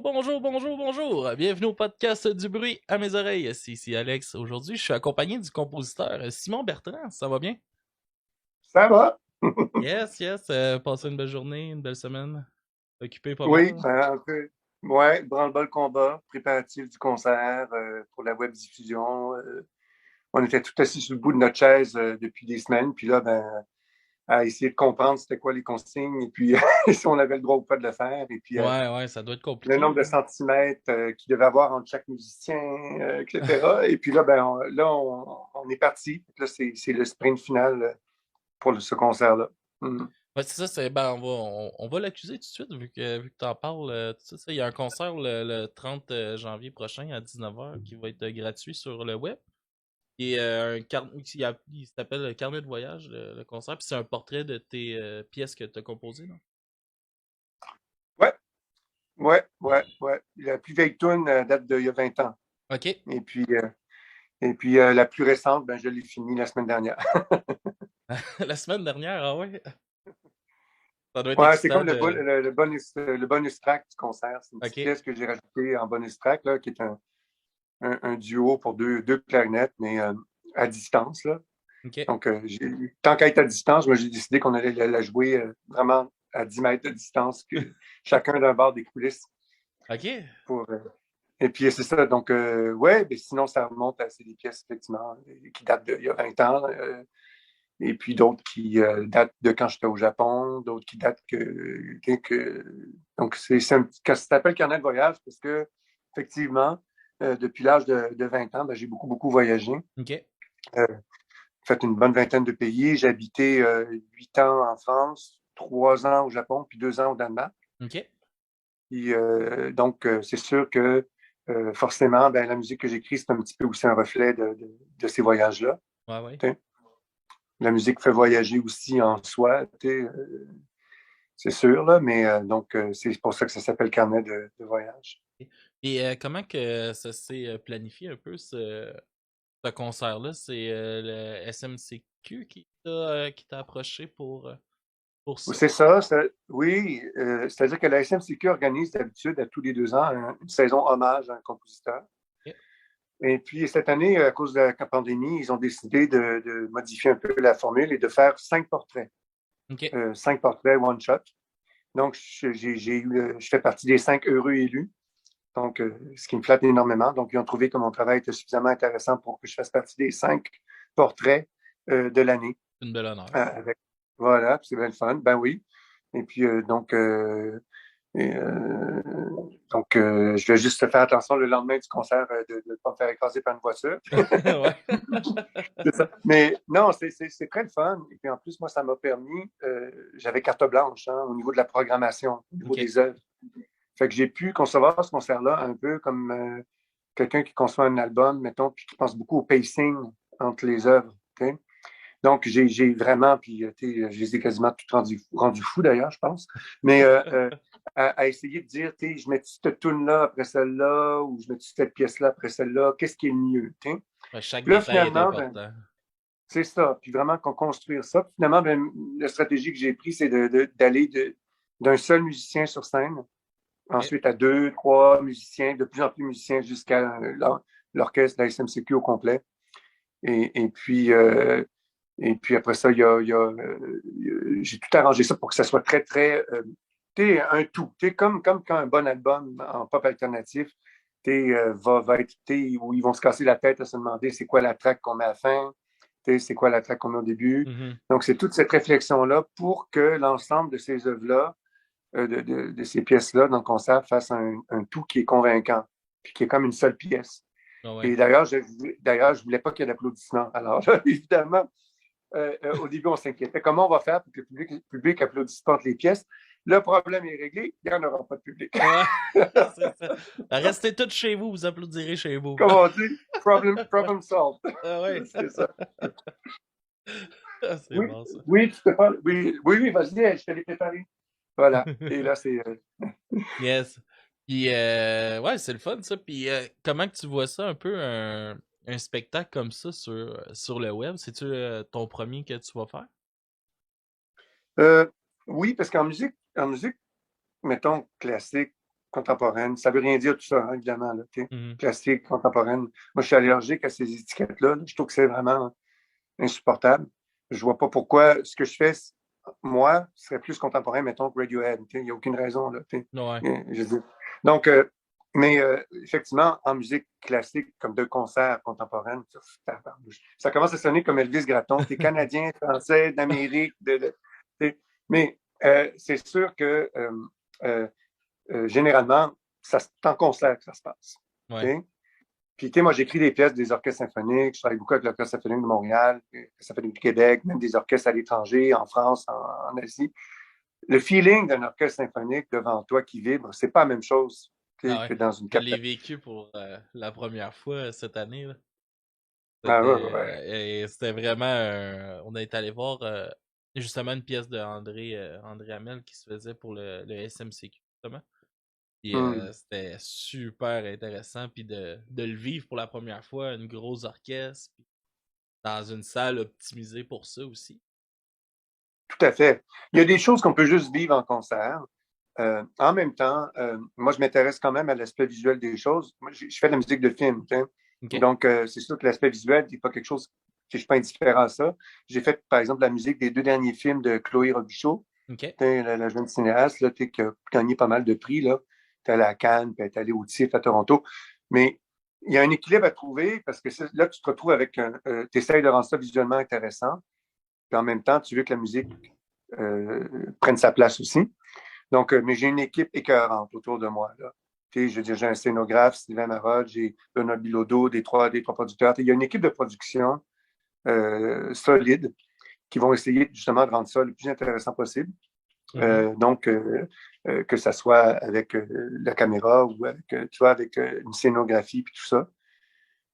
Bonjour. Bienvenue au podcast du bruit à mes oreilles. C'est ici Alex. Aujourd'hui, je suis accompagné du compositeur Simon Bertrand. Ça va bien? Ça va? Yes. Passez une belle journée, une belle semaine. Occupé pas Oui, mal. ben, un peu. Ouais, branle-bas le combat, préparatif du concert pour la web diffusion. On était tout assis sur le bout de notre chaise depuis des semaines, puis là, ben, à essayer de comprendre c'était quoi les consignes, et puis si on avait le droit ou pas de le faire, et puis Ouais, ça doit être le compliqué, nombre de là. centimètres qu'il devait avoir entre chaque musicien, etc. Et puis là, ben, on est parti. Là, c'est le sprint final pour ce concert-là. Mm. Ouais, c'est ça, on va l'accuser tout de suite vu que t'en parles. Tout ça. Il y a un concert le 30 janvier prochain à 19h qui va être gratuit sur le web. Et il s'appelle Carnet de voyage, le concert, puis c'est un portrait de tes pièces que tu as composées, non? Ouais, ouais. La plus vieille tune date d'il y a 20 ans. Ok. Et puis, la plus récente, ben, je l'ai finie la semaine dernière. La semaine dernière, ah ouais? Ça doit être Ouais, c'est comme excitant de. le bonus track du concert. C'est une petite Ok, pièce que j'ai rajoutée en bonus track, là, qui est un duo pour deux clarinettes, mais à distance. Là. ok, Donc, tant qu'à être à distance, moi, j'ai décidé qu'on allait la jouer vraiment à 10 mètres de distance, que chacun d'un bord des coulisses. ok. Pour, et puis, c'est ça. Donc, ouais, mais sinon, ça remonte à c'est des pièces, effectivement, qui datent d'il y a 20 ans. Et puis d'autres qui datent de quand j'étais au Japon, d'autres qui datent donc, ça s'appelle carnet de voyage parce que, effectivement, depuis l'âge de 20 ans, ben, j'ai beaucoup voyagé. Ok. Euh, fait une bonne vingtaine de pays. J'ai habité 8 ans en France, 3 ans au Japon, puis 2 ans au Danemark. Ok. Puis, donc, c'est sûr que forcément, ben, la musique que j'écris, c'est un petit peu aussi un reflet de ces voyages-là. Ouais. T'sais. La musique fait voyager aussi en soi. C'est sûr, là, mais donc, c'est pour ça que ça s'appelle carnet de voyage. Et comment que ça s'est planifié un peu ce concert-là? C'est le SMCQ qui t'a approché pour ça? C'est ça, oui. C'est-à-dire que la SMCQ organise d'habitude à tous les 2 ans une saison hommage à un compositeur. Ok. Et puis cette année, à cause de la pandémie, ils ont décidé de modifier un peu la formule et de faire 5 portraits. Ok. 5 portraits one shot. Donc, je fais partie des 5 heureux élus. Donc, ce qui me flatte énormément. Donc, ils ont trouvé que mon travail était suffisamment intéressant pour que je fasse partie des 5 portraits de l'année. C'est une belle honneur. Avec, voilà, c'est bien le fun. Ben oui. Et puis, et, je vais juste faire attention le lendemain du concert de ne pas me faire écraser par une voiture. Ouais. C'est ça. Mais non, c'est très le fun. Et puis en plus, moi, ça m'a permis, j'avais carte blanche hein, au niveau de la programmation, au niveau Ok. des œuvres. Fait que j'ai pu concevoir ce concert-là un peu comme quelqu'un qui conçoit un album, mettons, puis qui pense beaucoup au pacing entre les œuvres. Okay? Donc, j'ai vraiment, puis je les ai quasiment toutes rendu fous d'ailleurs, je pense. Mais à essayer de dire, je mets cette tune-là après celle-là, ou je mets cette pièce-là après celle-là, qu'est-ce qui est le mieux? T'sais? Ouais, chaque Puis là, détail est finalement, ben, important. c'est ça. Puis vraiment qu'on construire ça. Puis finalement, ben, la stratégie que j'ai prise, c'est d'aller d'un seul musicien sur scène, Ok. ensuite à deux, trois musiciens, de plus en plus musiciens jusqu'à l'orchestre de la SMCQ au complet. Et, et puis, euh, et puis après ça, j'ai tout arrangé ça pour que ça soit très, un tout. Comme quand un bon album en pop alternatif va être, où ils vont se casser la tête à se demander c'est quoi la track qu'on met à la fin, c'est quoi la track qu'on met au début. Mhm. Donc, c'est toute cette réflexion-là pour que l'ensemble de ces œuvres-là, de ces pièces-là dans le concert fasse un tout qui est convaincant, puis qui est comme une seule pièce. Ah ouais. Et d'ailleurs, je voulais pas qu'il y ait d'applaudissements. Alors, évidemment, au début, on s'inquiétait. Comment on va faire pour que le public applaudisse pas entre les pièces? Le problème est réglé, il n'y en aura pas de public. Ouais. C'est ça. Restez tous chez vous, vous applaudirez chez vous. Comme on dit, problem solved. Ah ouais. C'est ça. Ah, c'est Oui, bon ça. oui, tu peux pas. Oui, vas-y, je te l'ai préparé. Voilà. Et là, c'est. Yes. Puis, ouais, c'est le fun, ça. Puis, comment que tu vois ça, un peu, un spectacle comme ça sur le web? C'est-tu ton premier que tu vas faire? euh, oui, parce qu'en musique, mettons, classique, contemporaine. Ça veut rien dire tout ça, hein, évidemment, là, Mhm. classique, contemporaine. Moi, je suis allergique à ces étiquettes-là. Je trouve que c'est vraiment insupportable. Je vois pas pourquoi ce que je fais, moi, serait plus contemporain, mettons, que Radiohead. Il n'y a aucune raison, là. Ouais. Je dis. Donc, mais effectivement, en musique classique, comme de concert contemporaine, ça commence à sonner comme Elvis Gratton. T'es Canadien, Français, d'Amérique, mais c'est sûr que euh, généralement, c'est en concert que ça se passe. Ouais. Okay? Puis, tu sais, moi, j'écris des pièces des orchestres symphoniques. Je travaille beaucoup avec l'Orchestre symphonique de Montréal, l'Orchestre symphonique du Québec, même des orchestres à l'étranger, en France, en Asie. Le feeling d'un orchestre symphonique devant toi qui vibre, c'est pas la même chose Ah ouais. que dans une Je l'ai capitale. vécu pour la première fois cette année, là. Ah ouais, ouais. C'était vraiment on est allé voir justement une pièce de André Hamel qui se faisait pour le SMCQ, justement. Puis Hmm. c'était super intéressant. Puis de le vivre pour la première fois, une grosse orchestre, puis dans une salle optimisée pour ça aussi. Tout à fait. Il y a des choses qu'on peut juste vivre en concert. En même temps, moi, je m'intéresse quand même à l'aspect visuel des choses. Moi, je fais de la musique de film. T'sais. OK? Donc, c'est sûr que l'aspect visuel n'est pas quelque chose que je ne suis pas indifférent à ça. J'ai fait, par exemple, la musique des 2 derniers films de Chloé Robichaud, OK? la jeune cinéaste là, qui a gagné pas mal de prix. Là. Elle est allée à Cannes, puis elle est allée au TIFF à Toronto. Mais il y a un équilibre à trouver parce que là, tu te retrouves avec tu essaies de rendre ça visuellement intéressant, puis en même temps, tu veux que la musique prenne sa place aussi. Donc, mais j'ai une équipe écœurante autour de moi. Là. Je veux dire, j'ai un scénographe, Sylvain Marotte, j'ai Benoît Bilodeau, des trois producteurs. Il y a une équipe de production solide qui vont essayer justement de rendre ça le plus intéressant possible. Mhm. Donc, que ça soit avec la caméra ou avec, tu vois, avec une scénographie puis tout ça.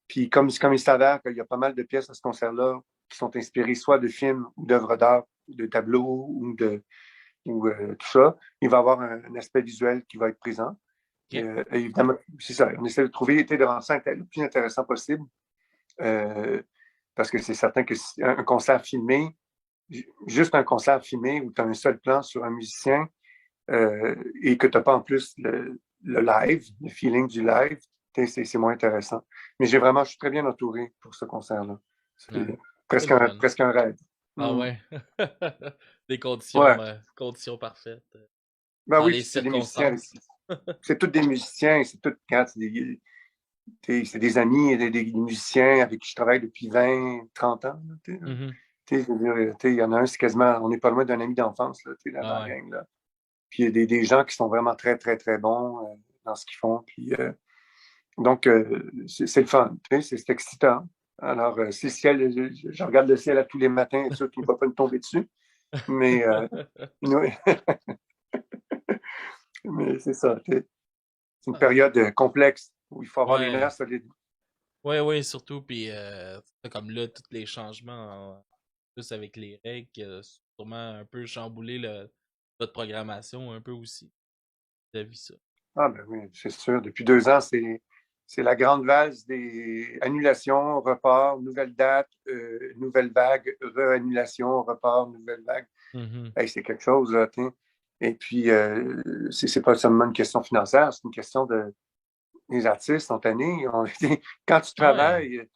Puis comme il s'avère qu'il y a pas mal de pièces à ce concert-là qui sont inspirées soit de films ou d'œuvres d'art, de tableaux ou tout ça, il va y avoir un aspect visuel qui va être présent. OK? Évidemment, c'est ça. On essaie de trouver l'été de rendre ça le plus intéressant possible. Parce que c'est certain que un concert filmé, juste un concert filmé où tu as un seul plan sur un musicien et que tu n'as pas en plus le live, le feeling du live, c'est moins intéressant. Mais je suis très bien entouré pour ce concert-là. Ouais. C'est C'est le fun. presque un rêve. Ah Mm. ouais. Des Ouais. conditions parfaites. Ben Dans oui, les puis c'est des musiciens. circonstances. C'est tous des musiciens, c'est des amis, des musiciens avec qui je travaille depuis 20, 30 ans. Là, Mhm. je veux dire, il y en a un, c'est quasiment, on n'est pas loin d'un ami d'enfance là, dans Ah la ouais. gang. Là. Puis il y a des gens qui sont vraiment très, très, très bons dans ce qu'ils font. Puis, donc, c'est le fun, c'est excitant. Alors, si le ciel, je regarde le ciel à tous les matins, et sûr qu'il ne va pas me tomber dessus. Mais, oui, mais c'est ça. C'est une Ah. période complexe où il faut avoir les Ouais. nerfs solides. Ouais, ouais, surtout. Puis, comme là, tous les changements, plus avec les règles, sûrement un peu chambouler votre programmation un peu aussi. T'as vu ça? Ah ben oui, c'est sûr. Depuis 2 ans, c'est la grande valse des annulations, reports, nouvelles dates, nouvelle vague, re-annulation, report, nouvelle vague. Mhm. Hey, c'est quelque chose, là, t'sais. Et puis, c'est pas seulement une question financière, c'est une question de. Les artistes sont tannés. Quand tu Ouais. travailles,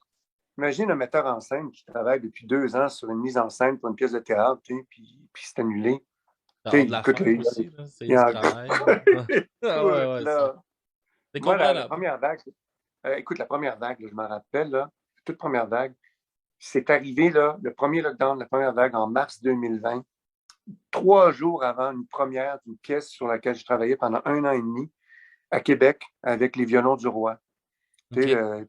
imagine un metteur en scène qui travaille depuis 2 ans sur une mise en scène pour une pièce de théâtre, puis c'est annulé. D'avoir de Écoute, l'affaire aussi, là. C'est il y du a. travail. Ah ouais, Écoute, ouais, là. c'est Moi, la comprenable. première vague, écoute, la première vague, là, je me rappelle, là, toute première vague, c'est arrivé, là, le premier lockdown, la première vague en mars 2020, 3 jours avant une première d'une pièce sur laquelle je travaillais pendant 1 an et demi à Québec avec les violons du roi. OK.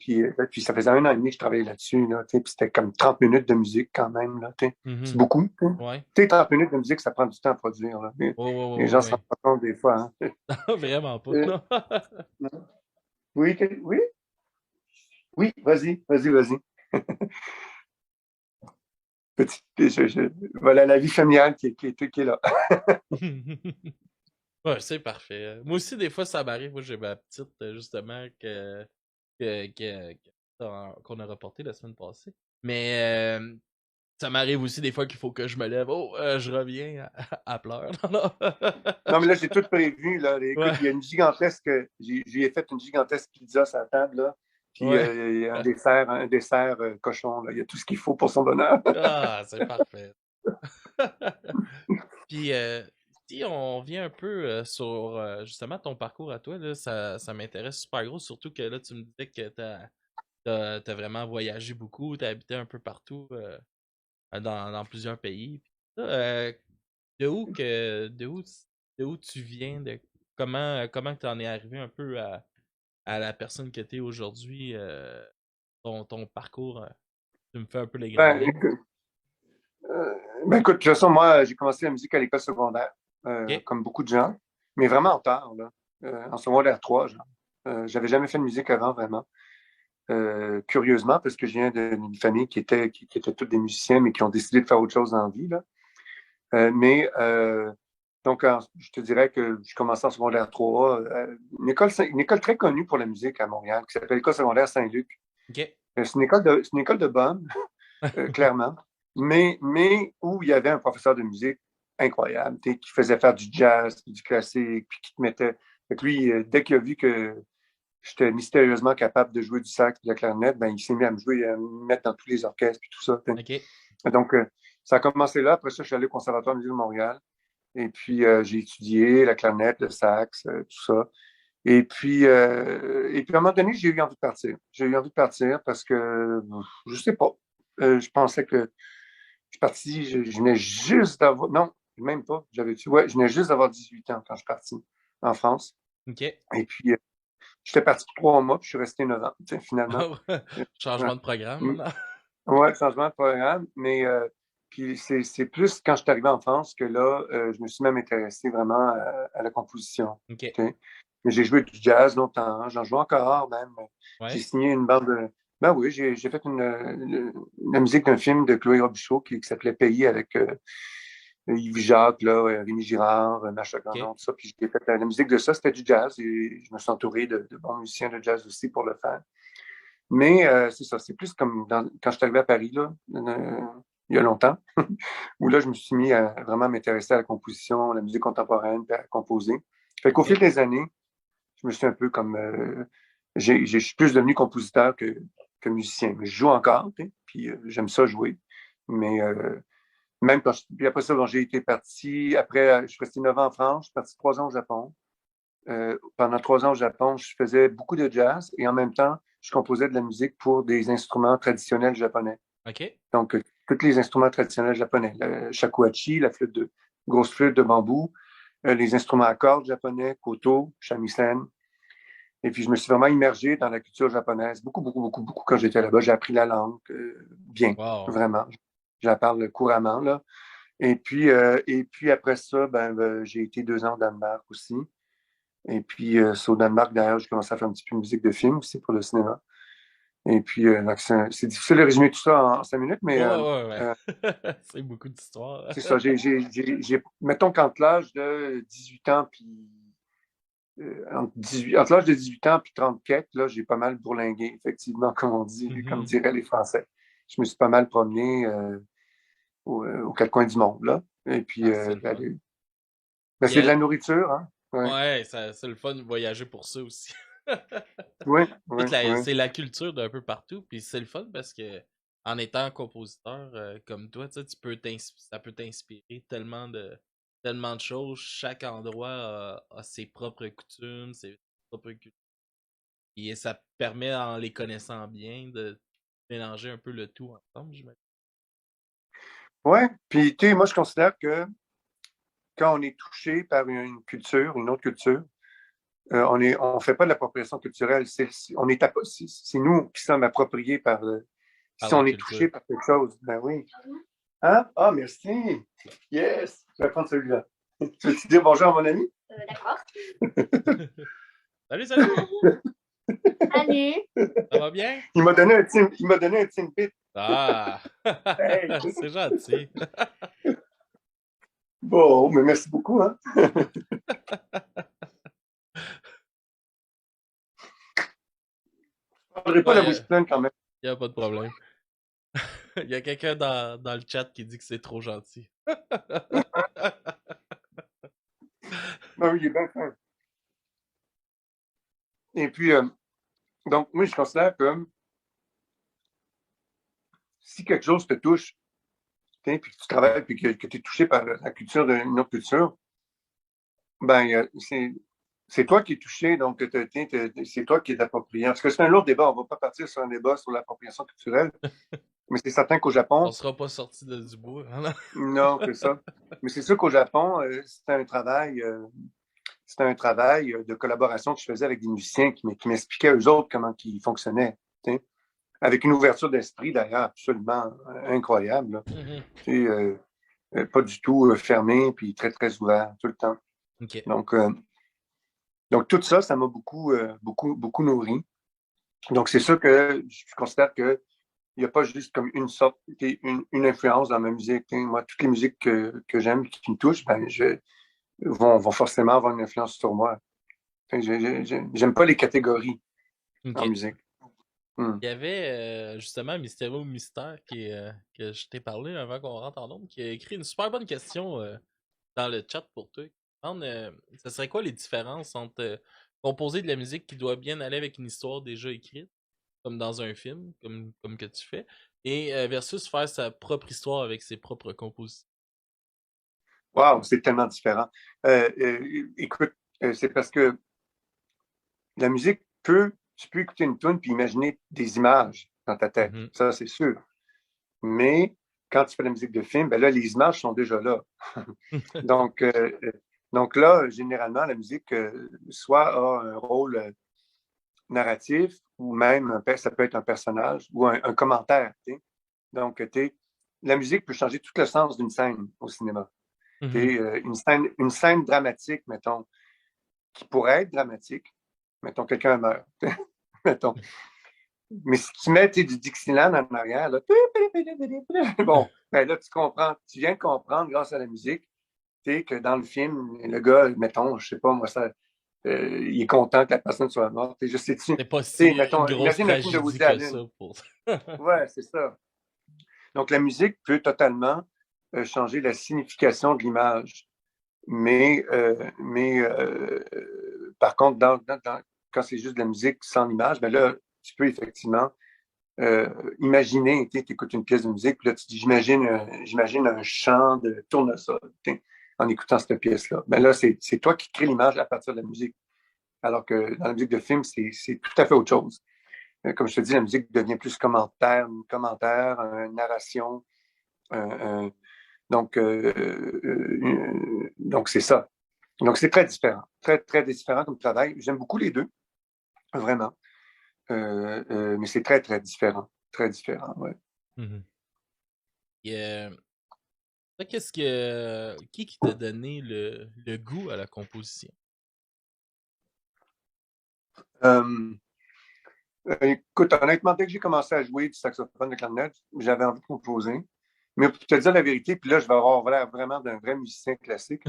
Puis ça faisait 1 an et demi que je travaillais là-dessus, là, puis c'était comme 30 minutes de musique quand même. Là, c'est Mhm. beaucoup. Ouais. 30 minutes de musique, ça prend du temps à produire. Là. Ouais, ouais, Les ouais, gens ouais, se rendent ouais. pas compte des fois. Hein. Vraiment pas, Euh, non? oui, oui, oui, vas-y. Voilà la vie familiale qui est là. Ouais, c'est parfait. Moi aussi, des fois, ça m'arrive. Moi, j'ai ma petite, justement, qu'on a reportée la semaine passée. Mais Ça m'arrive aussi des fois qu'il faut que je me lève. Oh, je reviens à pleurs. Non, Non, mais là, j'ai tout prévu. Là. Écoute, Ouais, il y a une gigantesque. J'ai fait une gigantesque pizza sur la table. Là. Puis ouais. il y a un dessert cochon. Là. Il y a tout ce qu'il faut pour son bonheur. Ah, c'est parfait. Puis, si on vient un peu sur justement ton parcours à toi, là, ça m'intéresse super gros, surtout que là, tu me disais que t'as vraiment voyagé beaucoup, t'as habité un peu partout dans plusieurs pays. Puis ça, de où que de où tu viens, de comment t'en es arrivé un peu à la personne que t'es aujourd'hui, ton parcours, tu me fais un peu les grandes Ben, lignes. écoute, écoute, de toute façon, moi, j'ai commencé la musique à l'école secondaire, Ok, comme beaucoup de gens, mais vraiment en tard, là. En secondaire 3, genre. J'avais jamais fait de musique avant, vraiment. Curieusement, parce que je viens d'une famille qui était toutes des musiciens, mais qui ont décidé de faire autre chose dans la vie, là. Mais donc, je te dirais que je commençais en secondaire 3, une école très connue pour la musique à Montréal, qui s'appelle l'École secondaire Saint-Luc. ok, C'est une école de bonne, clairement, mais où il y avait un professeur de musique incroyable, qui faisait faire du jazz, du classique, puis qui te mettait. Fait que lui, dès qu'il a vu que j'étais mystérieusement capable de jouer du sax et de la clarinette, ben, il s'est mis à me jouer, à me mettre dans tous les orchestres, puis tout ça. ok, Donc, ça a commencé là. Après ça, je suis allé au Conservatoire de musique de Montréal. Et puis, j'ai étudié la clarinette, le sax, tout ça. Et puis, à un moment donné, j'ai eu envie de partir. J'ai eu envie de partir parce que, je sais pas, je pensais que je suis parti, je venais juste d'avoir, non, même pas, ouais, je venais juste d'avoir 18 ans quand je suis parti en France. ok. Et puis, j'étais parti pour 3 mois, puis je suis resté 9 ans, finalement. Ouais, Changement de programme maintenant. ouais, changement de programme, mais puis c'est plus quand je suis arrivé en France que là, je me suis même intéressé vraiment à la composition. Ok, OK? Mais j'ai joué du jazz longtemps, hein. J'en joue encore même. J'ai ouais, signé une bande de. Ben oui, j'ai fait la musique d'un film de Chloé Robichaud qui s'appelait Pays avec Yves Jacques, là, Rémi Girard, Macha ok. Grandon, tout ça. Puis j'ai fait la musique de ça, c'était du jazz et je me suis entouré de bons musiciens de jazz aussi pour le faire. Mais c'est ça, c'est plus comme quand je suis arrivé à Paris, là, il y a longtemps, où là, je me suis mis à vraiment m'intéresser à la composition, à la musique contemporaine, puis à composer. Fait qu'au fil Ok. des années, je me suis un peu comme. Je suis plus devenu compositeur que musicien. Mais je joue encore, puis j'aime ça jouer. Mais même quand puis après ça, bon, j'ai été parti. Après, je suis resté 9 ans en France, je suis parti 3 ans au Japon. Pendant 3 ans au Japon, je faisais beaucoup de jazz et en même temps, je composais de la musique pour des instruments traditionnels japonais. Ok. Donc, tous les instruments traditionnels japonais, le shakuhachi, la grosse flûte de bambou, les instruments à cordes japonais, koto, shamisen. Et puis, je me suis vraiment immergé dans la culture japonaise, beaucoup, beaucoup, beaucoup, beaucoup quand j'étais là-bas. J'ai appris la langue bien, Wow. vraiment. Je la parle couramment, là. Et puis après ça, ben, j'ai été 2 ans au Danemark aussi. Et puis, c'est au Danemark, d'ailleurs, j'ai commencé à faire un petit peu de musique de film aussi pour le cinéma. Et puis, donc, c'est difficile de résumer tout ça en 5 minutes, mais Ouais, ouais, ouais. euh, C'est beaucoup d'histoires. c'est ça. Mettons qu'entre l'âge de 18 ans puis entre l'âge de 18 ans puis 30 quelques, là, j'ai pas mal bourlingué, effectivement, comme on dit, comme Mhm. diraient les Français. Je me suis pas mal promené aux quatre coins du monde, là. Et puis, Ah, c'est le fun. ben, Puis, c'est de la nourriture, hein? Ouais, ouais, c'est le fun de voyager pour ça aussi. oui, oui, oui. C'est la culture d'un peu partout, puis c'est le fun parce que en étant compositeur comme toi, tu sais, ça peut t'inspirer tellement de choses. Chaque endroit a ses propres coutumes, ses propres cultures. Et ça permet, en les connaissant bien, de mélanger un peu le tout ensemble, j'imagine. Ouais, puis, tu sais, moi, je considère que quand on est touché par une autre culture, on fait pas de l'appropriation culturelle. C'est nous qui sommes appropriés par. Par Si la on est culture. touché par quelque chose, ben oui. Hein? Ah, merci. Yes. Je vais prendre celui-là. Tu veux-tu dire bonjour à mon ami? D'accord. Salut, salut! Salut. Ça va bien? Il m'a donné un Timbit. Ah! Hey. C'est gentil. Bon, mais merci beaucoup, hein. Je ne prendrai pas Ouais, la bouche pleine quand même. y a pas de problème. Il y a quelqu'un dans le chat qui dit que c'est trop gentil. Ben oui, il est bien fin. Et puis, donc, moi, je considère que si quelque chose te touche, puis que tu travailles, puis que tu es touché par la culture d'une autre culture, ben, c'est toi qui es touché, donc c'est toi qui es approprié. Parce que c'est un lourd débat, on ne va pas partir sur un débat sur l'appropriation culturelle, mais c'est certain qu'au On Japon, sera pas sorti du bois. Hein? non, c'est ça. Mais c'est sûr qu'au Japon, c'était un travail de collaboration que je faisais avec des musiciens qui m'expliquaient eux autres comment ils fonctionnaient. T'sais. Avec une ouverture d'esprit, d'ailleurs, absolument incroyable. Mhm. Pas du tout fermé, puis très, très ouvert tout le temps. Ok. Donc, tout ça, ça m'a beaucoup nourri. Donc, c'est sûr que je considère qu'il n'y a pas juste comme une sorte, une influence dans ma musique. Moi, toutes les musiques que j'aime, qui me touchent, ben, vont forcément avoir une influence sur moi. J'aime pas les catégories en Ok. musique. Hmm. Il y avait justement Mystério Mystère que je t'ai parlé avant qu'on rentre en nombre, qui a écrit une super bonne question dans le chat pour toi. Il demande, ce serait quoi les différences entre composer de la musique qui doit bien aller avec une histoire déjà écrite, comme dans un film, comme que tu fais, et versus faire sa propre histoire avec ses propres compositions. Wow, c'est tellement différent. Écoute, c'est parce que la musique tu peux écouter une tune puis imaginer des images dans ta tête. Mhm. Ça, c'est sûr. Mais quand tu fais de la musique de film, ben là, les images sont déjà là. Donc, donc là, généralement, la musique soit a un rôle narratif ou même ça peut être un personnage ou un commentaire. T'sais. Donc, la musique peut changer tout le sens d'une scène au cinéma. Mhm. Une scène dramatique, mettons, qui pourrait être dramatique, mettons, quelqu'un meurt. Mettons. Mais si tu mets du Dixieland en arrière, là, bon, ben là, tu viens de comprendre grâce à la musique, que dans le film, le gars, mettons, je sais pas, moi, il est content que la personne soit morte. Je sais-tu, C'est pas si une mettons, grosse imagine un film de tragédie Woody que ça Allen. pour. Ouais, c'est ça. Donc, la musique peut totalement changer la signification de l'image. Par contre, quand c'est juste de la musique sans image, ben là, tu peux effectivement imaginer, tu écoutes une pièce de musique, puis là, tu dis, j'imagine un chant de tournesol, en écoutant cette pièce-là. Ben là, c'est toi qui crée l'image à partir de la musique. Alors que dans la musique de film, c'est tout à fait autre chose. Comme je te dis, la musique devient plus commentaire, une narration. Un- un- donc c'est ça. Donc, c'est très différent. Très, très différent comme travail. J'aime beaucoup les deux, vraiment. Mais c'est très, très différent. Très différent, ouais. Mhm. Et, toi, qui t'a donné le goût à la composition? Euh, Écoute, honnêtement, dès que j'ai commencé à jouer du saxophone de clarinette, j'avais envie de composer. Mais pour te dire la vérité, puis là, je vais avoir l'air vraiment d'un vrai musicien classique,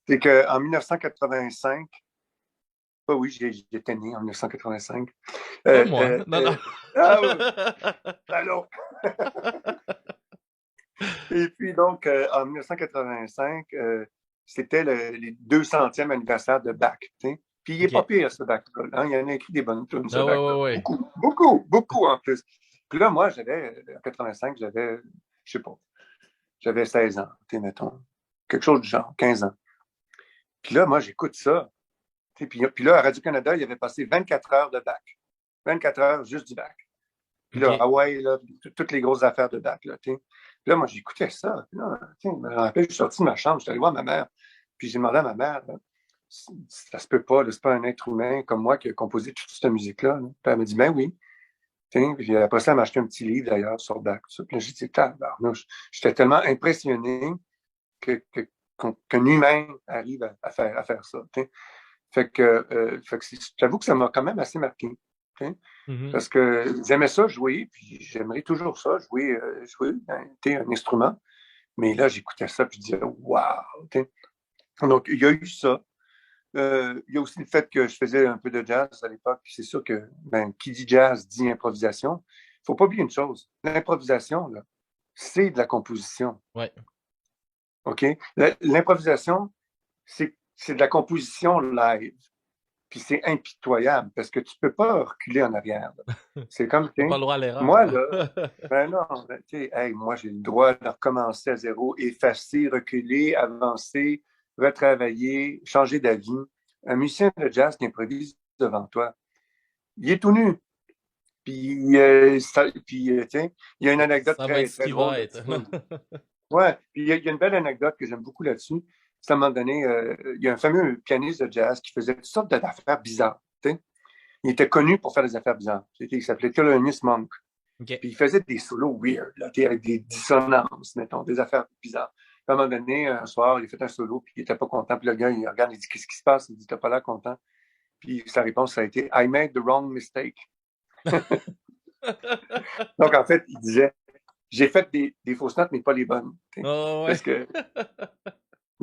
c'est qu'en 1985, ah oui, j'étais né en 1985. Pas Euh, moi. euh, Non, non. euh, ah, allô? Et puis donc, en 1985, c'était les 200e anniversaire de Bach. T'sais. Puis il n'est pas Ok. pire, ce Bach-là. Hein? Il en a écrit des bonnes tunes, ce Ah ouais, Bach-là. ouais, ouais. Beaucoup, beaucoup, beaucoup en plus. Puis là, moi, en 85, je sais pas, j'avais 16 ans, mettons. Quelque chose du genre, 15 ans. Puis là, moi, j'écoute ça. Puis là, à Radio-Canada, il avait passé 24 heures de Bach. 24 heures juste du Bach. Puis là, Ok. Hawaï, là, toutes les grosses affaires de Bach. Là, puis là, moi, j'écoutais ça. Puis là, je me rappelle, je suis sorti de ma chambre, je suis allé voir ma mère. Puis j'ai demandé à ma mère, là, ça se peut pas, c'est pas un être humain comme moi qui a composé toute cette musique-là. Là. Puis elle m'a dit, ben oui. Puis après ça, elle m'a acheté un petit livre d'ailleurs sur Bach. Tout ça. Puis là, j'ai dit, tabarnouche. J'étais tellement impressionné qu'un humain arrive à faire ça. T'sais. Fait que j'avoue que ça m'a quand même assez marqué. T'sais. Mhm. Parce que j'aimais ça jouer, puis j'aimerais toujours ça, jouer un instrument. Mais là, j'écoutais ça, puis je disais, waouh! Donc, il y a eu ça. Il y a aussi le fait que je faisais un peu de jazz à l'époque, puis c'est sûr que, ben, qui dit jazz dit improvisation. faut pas oublier une chose. L'improvisation, là, c'est de la composition. Ouais. OK? L'improvisation, c'est de la composition live. Puis c'est impitoyable parce que tu peux pas reculer en arrière. C'est comme, T'as pas le droit à l'erreur. moi, là, ben non, tu sais, hey, moi, j'ai le droit de recommencer à zéro, effacer, reculer, avancer, retravailler, changer d'avis. Un musicien de jazz qui improvise devant toi, il est tout nu. Puis, tiens, il y a une anecdote Ça va très, être ce très qui drôle va être. là-dessus. Ouais, puis il y a une belle anecdote que j'aime beaucoup là-dessus. C'est à un moment donné, il y a un fameux pianiste de jazz qui faisait toutes sortes d'affaires bizarres. T'sais. Il était connu pour faire des affaires bizarres. Il s'appelait Thelonious Monk. OK. Puis il faisait des solos weird, là, avec des dissonances, mettons, des affaires bizarres. Puis à un moment donné, un soir, il a fait un solo, puis il n'était pas content. Puis le gars, il regarde, il dit, qu'est-ce qui se passe? Il dit, t'as pas l'air content. Puis sa réponse, ça a été, I made the wrong mistake. Donc, en fait, il disait, j'ai fait des fausses notes, mais pas les bonnes. Oh, ouais. Parce que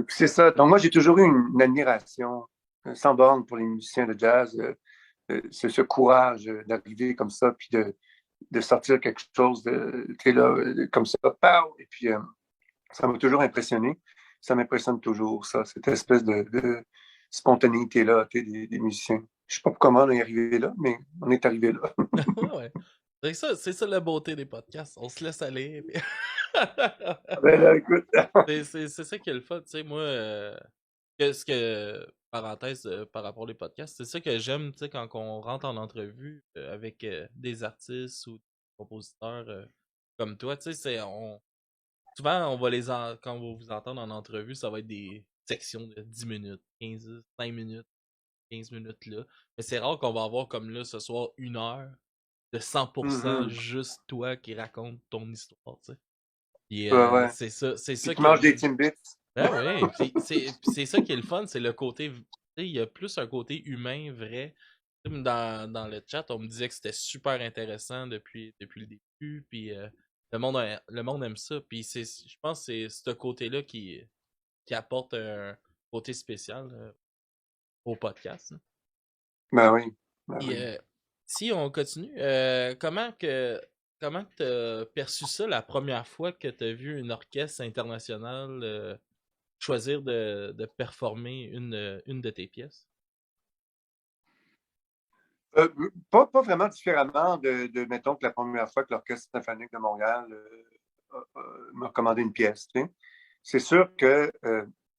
c'est ça. Donc, moi, j'ai toujours eu une admiration sans borne pour les musiciens de jazz. Ce courage d'arriver comme ça, puis de sortir quelque chose comme ça, pow! Et puis, ça m'a toujours impressionné. Ça m'impressionne toujours, ça, cette espèce de spontanéité-là des musiciens. Je ne sais pas comment on est arrivé là, mais on est arrivé là. Ouais. C'est ça la beauté des podcasts. On se laisse aller. Ben là, écoute. C'est ça qui est le fun. Tu sais, moi, parenthèse par rapport aux podcasts, c'est ça que j'aime, tu sais, quand on rentre en entrevue avec des artistes ou des compositeurs comme toi, tu sais, souvent, quand on va vous entendre en entrevue, ça va être des sections de 10 minutes, 15, 5 minutes, 15 minutes là. Mais c'est rare qu'on va avoir comme là ce soir 1 heure de 100% Mhm. juste toi qui raconte ton histoire, tu sais. Puis Ouais. c'est Puis ça qui que mange des j'aime. Timbits. Ben oui, puis c'est ça qui est le fun, c'est le côté, tu sais, il y a plus un côté humain, vrai. Comme dans le chat, on me disait que c'était super intéressant depuis le début, puis le monde aime ça, puis je pense que c'est ce côté-là qui apporte un côté spécial au podcast, hein. Ben oui. Ben Puis, oui. si on continue, comment t'as perçu ça la première fois que t'as vu une orchestre internationale choisir de performer une de tes pièces? Pas vraiment différemment mettons, que la première fois que l'Orchestre symphonique de Montréal m'a commandé une pièce. Tu sais. C'est sûr que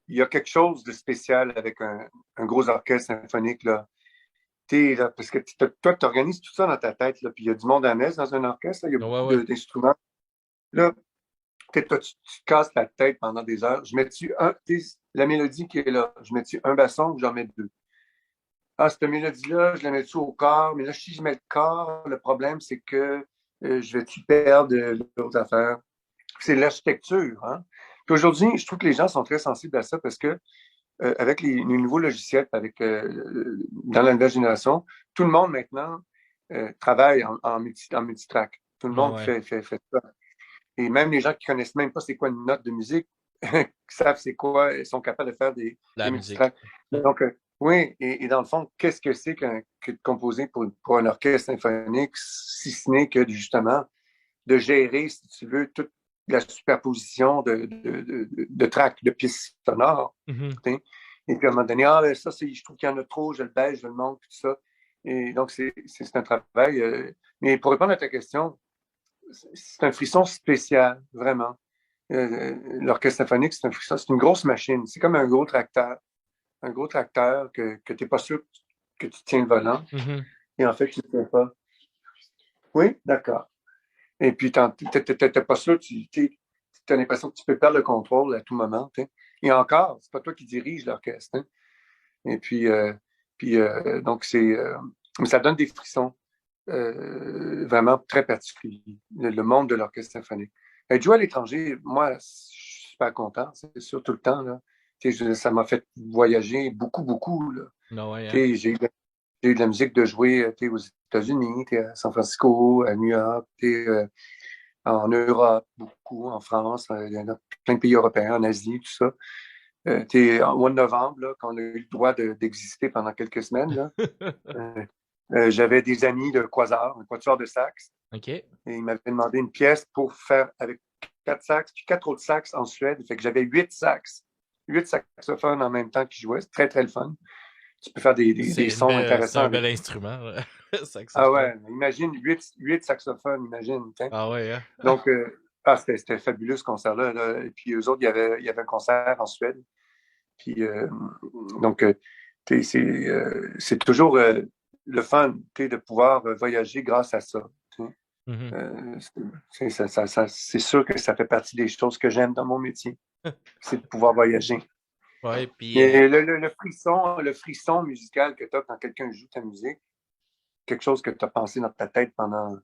il y a quelque chose de spécial avec un gros orchestre symphonique. Là. Là, parce que toi, tu organises tout ça dans ta tête, là, puis il y a du monde à messe dans un orchestre, là, il y a Ouais, beaucoup ouais. d'instruments. Là, toi, tu te casses la tête pendant des heures. Je mets-tu la mélodie qui est là, je mets-tu un basson ou j'en mets deux? Ah, cette mélodie-là, je la mets-tu au corps? Mais là, si je mets le corps, le problème, c'est que je vais-tu perdre l'autre affaire? C'est l'architecture. Hein? Puis aujourd'hui, je trouve que les gens sont très sensibles à ça parce que avec les nouveaux logiciels, dans la nouvelle génération, tout le monde maintenant travaille en multitrack. Tout le Ouais, monde ouais. fait ça. Et même les gens qui connaissent même pas c'est quoi une note de musique, savent c'est quoi, ils sont capables de faire La des musique. multitracks. Donc, oui, et dans le fond, qu'est-ce que c'est que de composer pour un orchestre symphonique, si ce n'est que justement de gérer, si tu veux, toute la superposition de tracks, de pistes sonores. Mhm. Et puis à un moment donné, ah, ben, ça, je trouve qu'il y en a trop, je le baisse, je le monte, tout ça. Et donc, c'est un travail. Mais pour répondre à ta question, c'est un frisson spécial, vraiment. L'orchestre symphonique, c'est un frisson, c'est une grosse machine. C'est comme un gros tracteur. Un gros tracteur que tu n'es pas sûr que tu tiens le volant. Mhm. Et en fait, tu ne le tiens pas. Oui, d'accord. Et puis, tu n'es pas sûr, tu as l'impression que tu peux perdre le contrôle à tout moment. T'sais. Et encore, c'est pas toi qui dirige l'orchestre. Hein. Et puis, donc, ça donne des frissons vraiment très particuliers, le monde de l'orchestre symphonique. Être joué à l'étranger, moi, je suis super content, c'est sûr, tout le temps. Là. Ça m'a fait voyager beaucoup, beaucoup. Là. Non, ouais, hein. J'ai eu de la musique de jouer aux États-Unis, à San Francisco, à New York, en Europe, beaucoup, en France, dans plein de pays européens, en Asie, tout ça. Au mois de novembre, là, quand on a eu le droit d'exister pendant quelques semaines, là, J'avais des amis de Quasar, un quatuor de sax, OK. et ils m'avaient demandé une pièce pour faire avec 4 sax, puis 4 autres sax en Suède. Fait que j'avais 8 sax, 8 saxophones en même temps qui jouaient. C'est très, très le fun. Tu peux faire des sons C'est intéressants un avec. bel instrument, là. Ah Saxophone. ouais, imagine 8 saxophones, imagine. T'sais. Ah ouais, hein? Donc, c'était fabuleux ce concert-là. Là. Et puis eux autres, il y avait un concert en Suède. Puis, donc, c'est toujours le fun de pouvoir voyager grâce à ça. Mhm. C'est sûr que ça fait partie des choses que j'aime dans mon métier, c'est de pouvoir voyager. Ouais, puis Et le frisson musical que tu as quand quelqu'un joue ta musique, quelque chose que tu as pensé dans ta tête pendant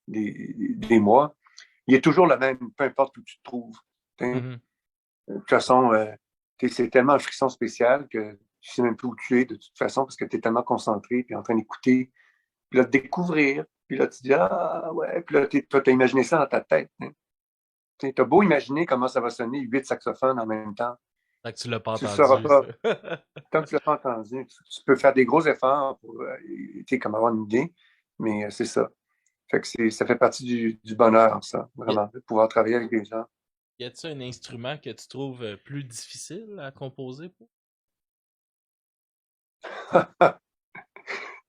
des mois, il est toujours le même, peu importe où tu te trouves. mhm. De toute façon, c'est tellement un frisson spécial que tu sais même plus où tu es de toute façon parce que tu es tellement concentré puis en train d'écouter, puis là, de découvrir. Puis là, tu dis, ah ouais, puis là, toi, tu as imaginé ça dans ta tête. Tu as beau imaginer comment ça va sonner 8 saxophones en même temps. Tant que tu l'as pas Tu ne le sauras entendu, ça. pas. Tant que tu ne l'as pas entendu, tu peux faire des gros efforts pour comme avoir une idée, mais c'est ça. Fait que ça fait partie du bonheur, ça, Y vraiment, de pouvoir travailler avec des gens. y a-tu un instrument que tu trouves plus difficile à composer pour?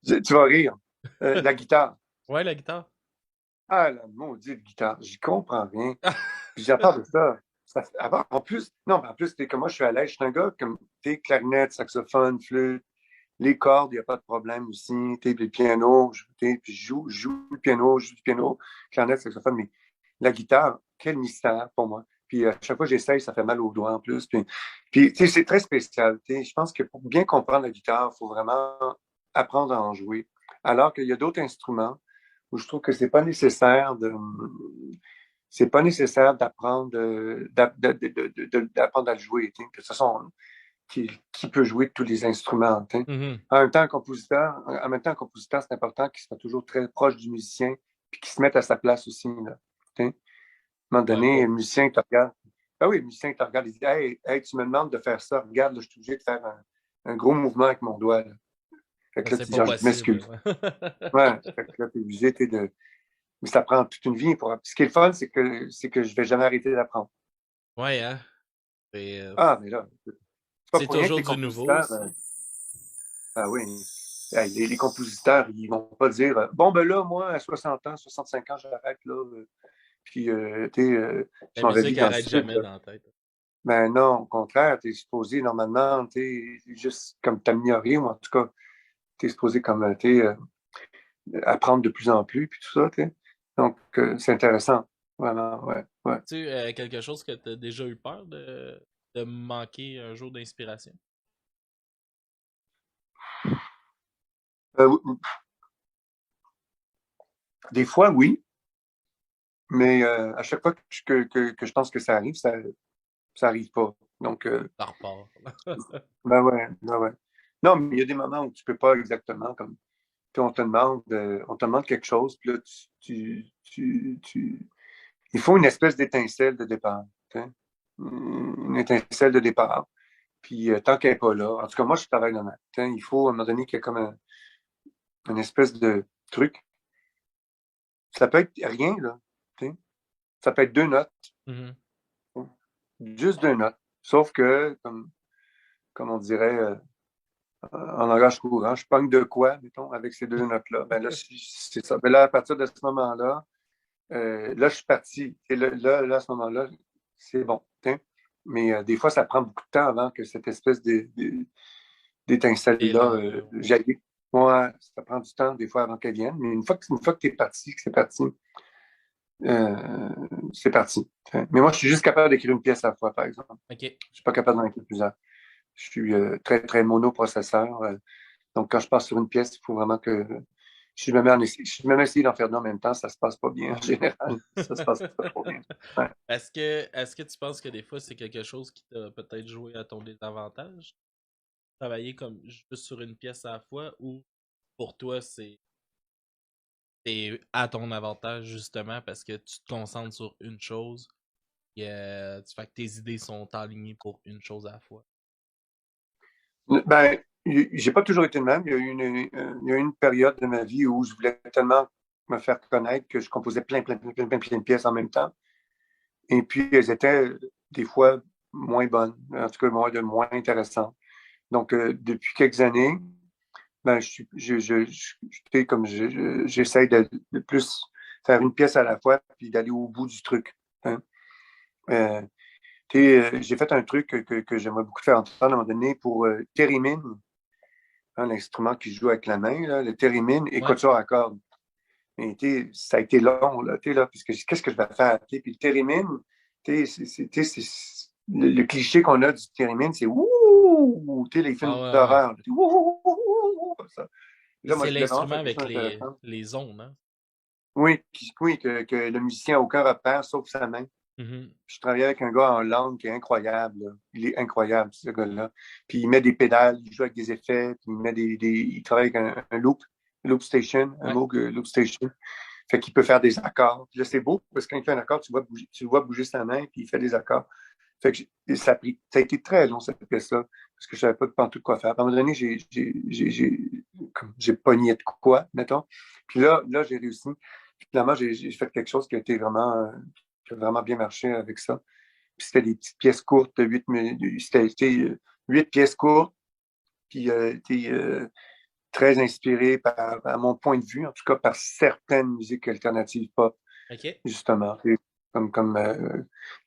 Tu vas rire. La guitare. Ouais, la guitare. Ah, la maudite guitare. J'y comprends rien. Puis j'apprends de ça. En plus, non, mais en plus, comme moi, je suis à l'aise. Je suis un gars comme, clarinette, saxophone, flûte, les cordes, il n'y a pas de problème aussi. Le piano, puis je joue le piano, je joue du piano, clarinette, saxophone, mais la guitare, quel mystère pour moi. Puis à chaque fois que j'essaye, ça fait mal aux doigts en plus. Puis c'est très spécial. Je pense que pour bien comprendre la guitare, il faut vraiment apprendre à en jouer. Alors qu'il y a d'autres instruments où je trouve que c'est pas nécessaire d'apprendre d'apprendre à le jouer. De toute façon, qui peut jouer tous les instruments. Mhm. En même temps, un compositeur, c'est important qu'il soit toujours très proche du musicien puis qu'il se mette à sa place aussi. Là, à un moment Ouais, donné, le musicien te regarde. Ah oui, le musicien te regarde, il dit hey, tu me demandes de faire ça, regarde, là, je suis obligé de faire un gros mouvement avec mon doigt. Là. Fait que là, c'est tu dis, pas je possible. m'excuse. Ouais, Ouais, fait que là, t'es obligé de. Mais ça prend toute une vie pour. Ce qui est le fun, c'est que je vais jamais arrêter d'apprendre. ouais, hein? C'est euh, Ah, mais là, c'est pas c'est pour rien que toujours les du nouveau, compositeurs. ça. Ah oui. Hey, les compositeurs, ils vont pas dire bon, ben là, moi, à 60 ans, 65 ans, j'arrête là. Puis, je La m'en vais musique vivre dans le arrête sud. jamais Là. dans la tête. Ben non, au contraire, tu es supposé, normalement, juste comme t'améliorer, ou en tout cas, tu es supposé comme, apprendre de plus en plus, puis tout ça, t'sais. Donc, c'est intéressant. Vraiment, ouais, ouais. Tu quelque chose que tu as déjà eu peur de manquer un jour d'inspiration? Euh, des fois, oui, mais à chaque fois que je pense que ça arrive, ça arrive pas. Donc, Ça repart. ben ouais, ben ouais. Non, mais il y a des moments où tu peux pas exactement comme on te demande quelque chose, puis là, il faut une espèce d'étincelle de départ. T'sais. Une étincelle de départ. Puis tant qu'elle n'est pas là, en tout cas, moi, je travaille là-dedans. Il faut, à un moment donné, qu'il y ait comme une espèce de truc. Ça peut être rien, là. T'sais. Ça peut être 2 notes. Mhm. Juste 2 notes. Sauf que, comme on dirait en langage courant, je pogne de quoi, mettons, avec ces 2 notes-là. Ben là, c'est ça. Ben là, à partir de ce moment-là, là, je suis parti. Et là, à ce moment-là, c'est bon. T'sais. Mais des fois, ça prend beaucoup de temps avant que cette espèce d'étincelle-là Élan, là. jaillit. Ouais, ça prend du temps, des fois, avant qu'elle vienne. Mais une fois que tu es parti, que euh, c'est parti. Mais moi, je suis juste capable d'écrire une pièce à la fois, par exemple. OK. Je suis pas capable d'en écrire plusieurs. Je suis très, très monoprocesseur. Donc, quand je passe sur une pièce, il faut vraiment que je me mets à essayer d'en faire deux en même temps, ça se passe pas bien en général. Ça se passe pas trop bien. Ouais. Est-ce que tu penses que des fois c'est quelque chose qui t'a peut-être joué à ton désavantage? Travailler comme juste sur une pièce à la fois ou pour toi c'est à ton avantage justement parce que tu te concentres sur une chose et tu fais que tes idées sont alignées pour une chose à la fois? Ben, j'ai pas toujours été le même. Il y a eu une période de ma vie où je voulais tellement me faire connaître que je composais plein de pièces en même temps. Et puis, elles étaient des fois moins bonnes, en tout cas moins intéressantes. Donc, depuis quelques années, ben, j'essaie de plus faire une pièce à la fois puis d'aller au bout du truc. Hein. Euh, j'ai fait un truc que j'aimerais beaucoup faire entendre à un moment donné pour Theremin, hein, l'instrument qui joue avec la main, là, le Theremin et Ouais. quatuor à cordes. Et ça a été long, là, parce que qu'est-ce que je vais faire? Puis le Theremin, le cliché qu'on a du Theremin, c'est ouh, les films Ah ouais, ouais. d'horreur. Ouh, ouh, ouh, comme ça. Là, moi, C'est je voulais vraiment l'instrument faire quelque avec chose d'intéressant. les ondes, hein? Oui, que le musicien n'a aucun repère sauf sa main. Mhm. Je travaillais avec un gars en langue qui est incroyable. Là. Il est incroyable, ce gars-là. Puis il met des pédales, il joue avec des effets, puis il travaille avec un loop station, un Ouais. Moog loop station. Fait qu'il peut faire des accords. Puis là, c'est beau, parce que quand il fait un accord, tu le vois bouger sa main, puis il fait des accords. Fait que ça a été très long, cette pièce-là, parce que je savais pas de pantoute quoi faire. À un moment donné, j'ai pogné de quoi, mettons. Puis là, j'ai réussi. Finalement, j'ai fait quelque chose qui a été qui a vraiment bien marché avec ça. Puis c'était des petites pièces courtes de 8 minutes. C'était 8 pièces courtes, puis très inspirées à mon point de vue, en tout cas par certaines musiques alternatives pop, OK. justement. Comme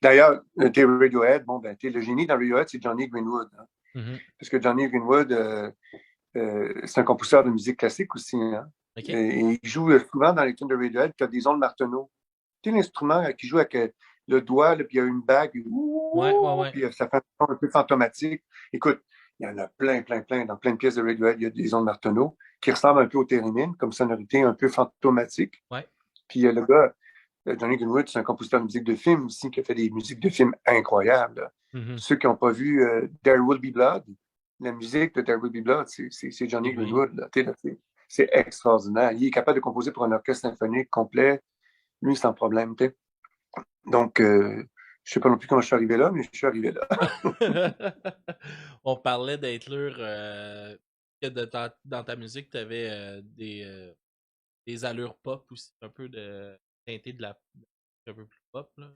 d'ailleurs, t'es Radiohead, bon, ben, le génie dans Radiohead, c'est Johnny Greenwood. Hein. Mhm. Parce que Johnny Greenwood, c'est un compositeur de musique classique aussi. Hein. OK. Et il joue souvent dans les tunes de Radiohead, qui a des ondes Marteneau. Tu sais, l'instrument qui joue avec le doigt, là, puis il y a une bague, Ouais, ouais, ouh, ouais. puis ça fait un son un peu fantomatique. Écoute, il y en a plein. Dans plein de pièces de Radiohead, il y a des ondes Marteneau qui ressemblent un peu au thérémine, comme sonorité un peu fantomatique. Ouais. Puis le gars, Johnny Greenwood, c'est un compositeur de musique de film aussi, qui a fait des musiques de films incroyables. Là. Mhm. Ceux qui n'ont pas vu There Will Be Blood, la musique de There Will Be Blood, c'est C'est Johnny lui. Greenwood. Là, c'est extraordinaire. Il est capable de composer pour un orchestre symphonique complet, lui, sans problème. T'sais. Donc, je sais pas non plus comment je suis arrivé là, mais je suis arrivé là. On parlait d'inclure que dans ta musique, tu avais des allures pop aussi, un peu de teinté de la un peu plus pop, là.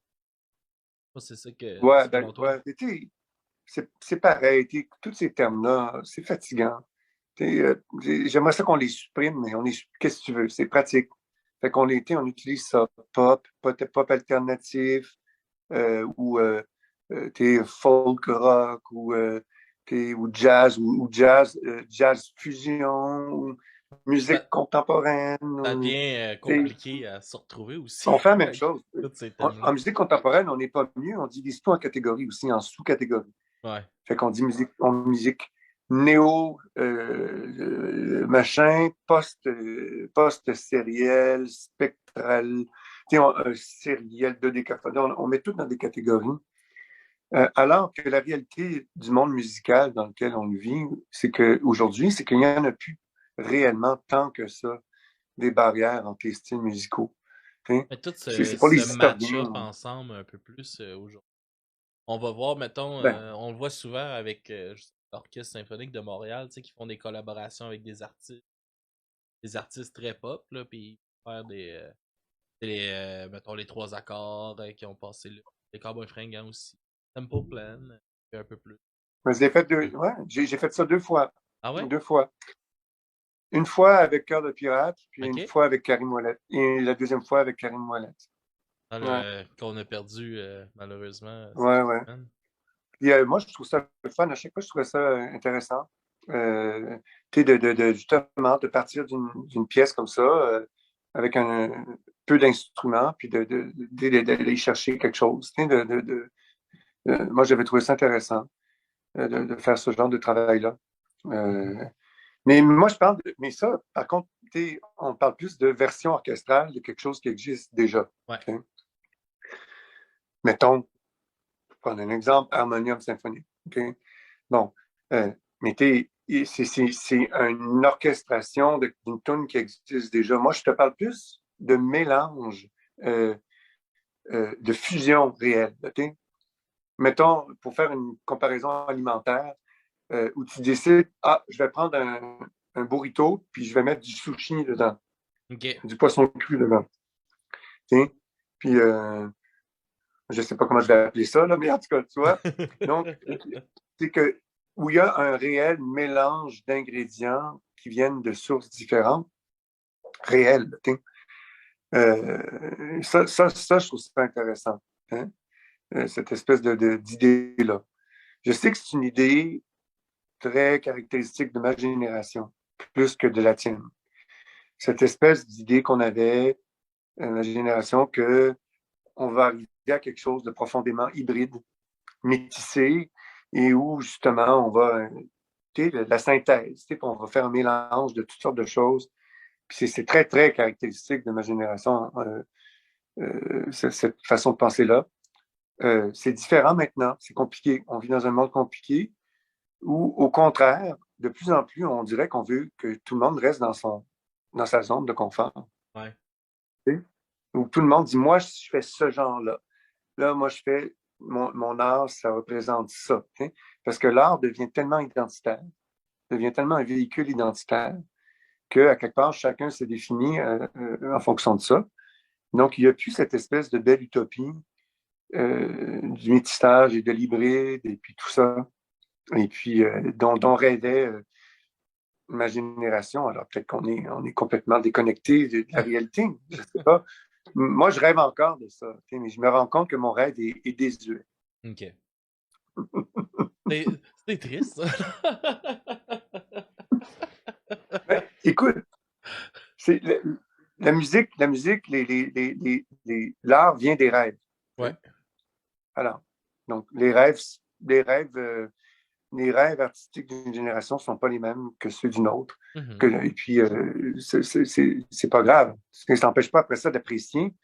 Moi, c'est ça que Ouais, selon toi. ouais, c'est pareil. Tous ces termes-là, c'est fatigant. J'aimerais ça qu'on les supprime, mais qu'est-ce que tu veux? C'est pratique. Fait on utilise ça. Pop alternatif, ou folk rock, ou jazz, jazz fusion, ou musique Ça, contemporaine. ça Ou, devient compliqué à se retrouver aussi on fait la même avec chose. tous ces En thèmes-là. musique contemporaine, on n'est pas mieux, on divise tout en catégories aussi, en sous-catégories. Ouais. Fait qu'on dit musique néo, machin, post-sériel, spectral, sériel, dodécaphonique. On met tout dans des catégories. Alors que la réalité du monde musical dans lequel on vit, c'est qu'il n'y en a plus réellement tant que ça des barrières entre les styles musicaux. Hein. Mais tout C'est pas se les match-up historiens. ensemble un peu plus aujourd'hui. On va voir, mettons, Ben, on le voit souvent avec l'Orchestre symphonique de Montréal, tu sais, qui font des collaborations avec des artistes très pop, là, puis faire mettons, les trois accords qui ont passé là. Les Cowboys Fringants aussi. Tempo Plan, un peu plus. ouais, j'ai fait ça 2 fois. Ah ouais? 2 fois. Une fois avec Cœur de Pirate, puis une Ok. fois avec Karim Ouellet. Et la deuxième fois avec Karim Ouellet. Ouais, Qu'on a perdu, malheureusement, cette ouais. semaine. Puis, moi, je trouve ça le fun. À chaque fois, je trouvais ça intéressant. Tu sais, justement, de partir d'une pièce comme ça, avec un peu d'instruments, puis d'aller chercher quelque chose. Tu sais, moi, j'avais trouvé ça intéressant de faire ce genre de travail-là. Euh, mais moi, mais ça, par contre, tu sais, on parle plus de version orchestrale de quelque chose qui existe déjà. Ouais. Ok? Mettons, pour prendre un exemple, harmonium symphonique. Ok? Bon, mais c'est une orchestration d'une tune qui existe déjà. Moi, je te parle plus de mélange, euh, de fusion réelle. Okay? Mettons, pour faire une comparaison alimentaire, où tu décides, je vais prendre un burrito, puis je vais mettre du sushi dedans, OK. du poisson cru dedans. T'sais? Puis, je sais pas comment je vais appeler ça, là, mais en tout cas, tu vois. Donc, c'est que où il y a un réel mélange d'ingrédients qui viennent de sources différentes, réelles. Je trouve ça intéressant, hein? Cette espèce d'idée-là. Je sais que c'est une idée très caractéristique de ma génération, plus que de la tienne. Cette espèce d'idée qu'on avait, la génération, que on va arriver à quelque chose de profondément hybride, métissé, et où justement on va, la synthèse, on va faire un mélange de toutes sortes de choses. Puis c'est très, très caractéristique de ma génération, cette façon de penser-là. C'est différent maintenant, c'est compliqué. On vit dans un monde compliqué où, au contraire, de plus en plus, on dirait qu'on veut que tout le monde reste dans sa zone de confort. Ouais. Où tout le monde dit, moi, je fais ce genre-là. Là, moi, je fais mon art, ça représente ça. T'sais? Parce que l'art devient tellement identitaire, devient tellement un véhicule identitaire, qu'à quelque part, chacun se définit en fonction de ça. Donc, il n'y a plus cette espèce de belle utopie du métissage et de l'hybride et puis tout ça. Et puis, dont rêvait ma génération. Alors, peut-être on est complètement déconnecté de la réalité. Je ne sais pas. Moi, je rêve encore de ça. Mais je me rends compte que mon rêve est désuet. OK. C'est triste, ça. Ben, écoute, c'est la musique, l'art vient des rêves. Ouais. Alors, donc les rêves artistiques d'une génération ne sont pas les mêmes que ceux d'une autre. Mm-hmm. Et puis, c'est pas grave. Ça n'empêche pas après ça d'apprécier.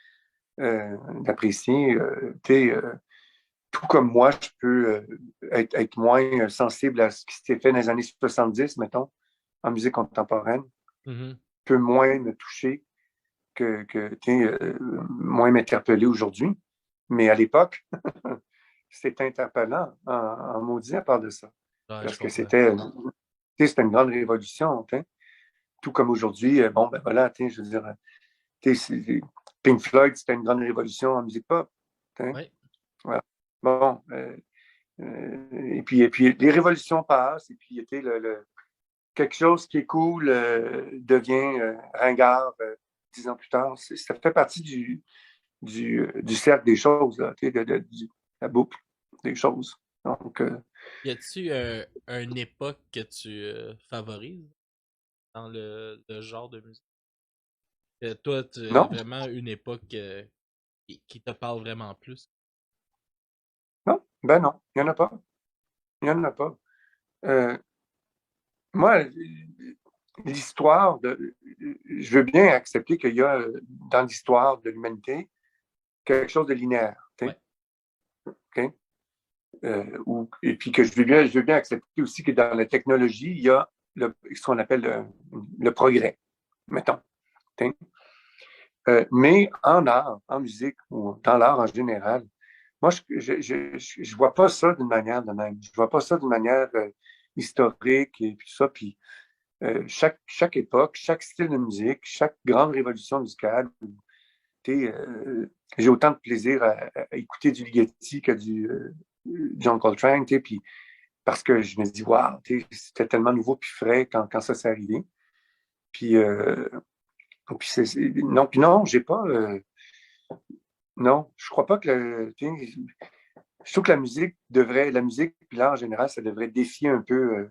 Tout comme moi, je peux être moins sensible à ce qui s'était fait dans les années 70, mettons, en musique contemporaine. Mm-hmm. Peut moins me toucher moins m'interpeller aujourd'hui. Mais à l'époque, c'était interpellant en maudit à part de ça. Ouais, je Parce que comprends. c'était une grande révolution. Tout comme aujourd'hui, bon, ben voilà, je veux dire, Pink Floyd, c'était une grande révolution en musique pop. Ouais. Voilà. Bon, et puis les révolutions passent, et puis quelque chose qui est cool devient ringard 10 ans plus tard. Ça fait partie du cercle des choses, là, la boucle des choses. Donc, Y a-tu une époque que tu favorises dans le genre de musique? Toi, tu non, vraiment une époque qui te parle vraiment plus? non, ben non, il n'y en Non? a pas. Il n'y en a pas. Euh, Moi, je veux bien accepter qu'il y a dans l'histoire de l'humanité quelque chose de linéaire. Ouais. Okay? Et puis que je veux bien accepter aussi que dans la technologie, il y a ce qu'on appelle le progrès, mettons. Okay? Mais en art, en musique ou dans l'art en général, moi, je vois pas ça d'une manière de même. Je vois pas ça d'une manière historique et puis ça. Puis chaque époque, chaque style de musique, chaque grande révolution musicale, j'ai autant de plaisir à écouter du Ligeti que du John Coltrane, puis parce que je me dis, waouh, c'était tellement nouveau puis frais quand ça s'est arrivé. Puis, non, puis non, j'ai pas, non, je crois pas que je trouve que la musique puis l'art en général, ça devrait défier un peu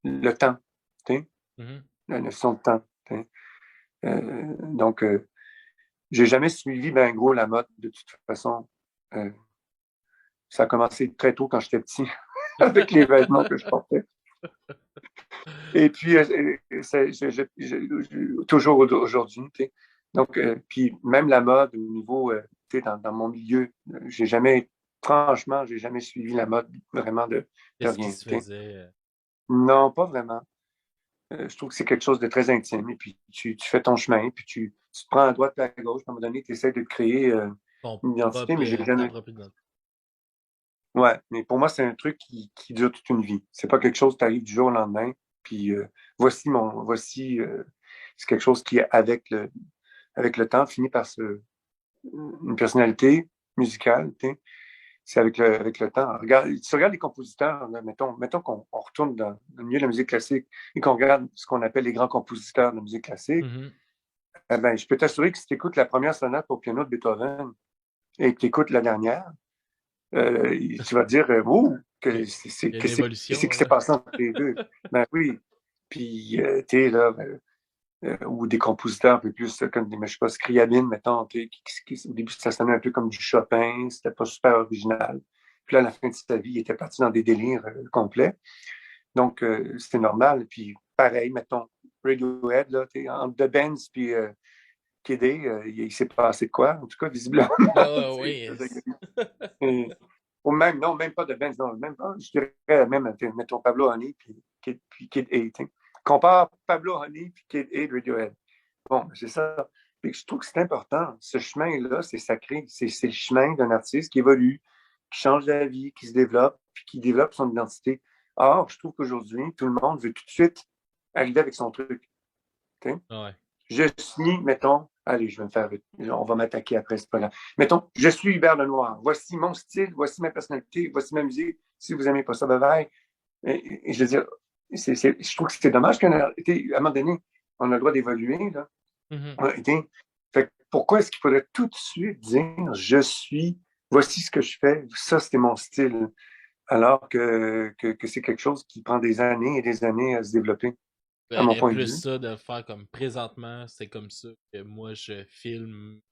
le temps, Mm-hmm. la notion de temps. Donc, j'ai jamais suivi ben gros la mode de toute façon. Euh, Ça a commencé très tôt quand j'étais petit, avec les vêtements que je portais. Et puis, toujours aujourd'hui. Donc, puis même la mode au niveau, dans mon milieu, franchement, j'ai jamais suivi la mode vraiment de Qu'est-ce qui rien. se faisait? Non, pas vraiment. Je trouve que c'est quelque chose de très intime. Et puis, tu fais ton chemin, puis tu te prends à droite et à gauche. À un moment donné, tu essaies de créer Ton une identité, mais j'ai ta jamais. propre identité. Ouais, mais pour moi, c'est un truc qui dure toute une vie. C'est pas quelque chose qui arrive du jour au lendemain. Puis c'est quelque chose qui, avec le temps, finit par une personnalité musicale, tu sais. C'est avec le temps. Regarde, tu regardes les compositeurs, là, mettons qu'on retourne dans le milieu de la musique classique et qu'on regarde ce qu'on appelle les grands compositeurs de la musique classique. Mhm. Eh ben, je peux t'assurer que si tu écoutes la première sonate pour piano de Beethoven et que tu écoutes la dernière, tu vas te dire, wow, Il il y a une qu'est-ce évolution, qui s'est là. passé entre les deux? Ben oui. Puis, tu sais, là, ou des compositeurs un peu plus, comme, je sais pas, Scriabine, mettons, au début, ça sonnait un peu comme du Chopin, c'était pas super original. Puis là, à la fin de sa vie, il était parti dans des délires complets. Donc, c'était normal. Puis, pareil, mettons, Radiohead, là, entre The Benz puis Kid A, il s'est passé de quoi? En tout cas, visiblement, Ah tu sais, oui. et- ou même, non, même pas de Benz, non, même pas, je dirais même, mettons, Pablo Honey puis Kid A, t'sais. Compare Pablo Honey puis Kid A de Radiohead. Bon, ben, c'est ça. Puis je trouve que c'est important. Ce chemin-là, c'est sacré. C'est le chemin d'un artiste qui évolue, qui change de vie, qui se développe, puis qui développe son identité. Or, je trouve qu'aujourd'hui, tout le monde veut tout de suite arriver avec son truc. T'sais. Ouais. Je suis, mettons, allez, je vais me faire, on va m'attaquer après, c'est pas grave. Mettons, je suis Hubert Lenoir. Voici mon style, voici ma personnalité, voici ma musique. Si vous aimez pas ça, bye bye. Et je veux dire, je trouve que c'est dommage qu'à un moment donné, on a le droit d'évoluer, là. Mhm. Ouais, fait que pourquoi est-ce qu'il faudrait tout de suite dire je suis, voici ce que je fais, ça c'est mon style, alors que c'est quelque chose qui prend des années et des années à se développer, à mon point de Plus vue. ça de faire comme présentement, c'est comme ça que moi je filme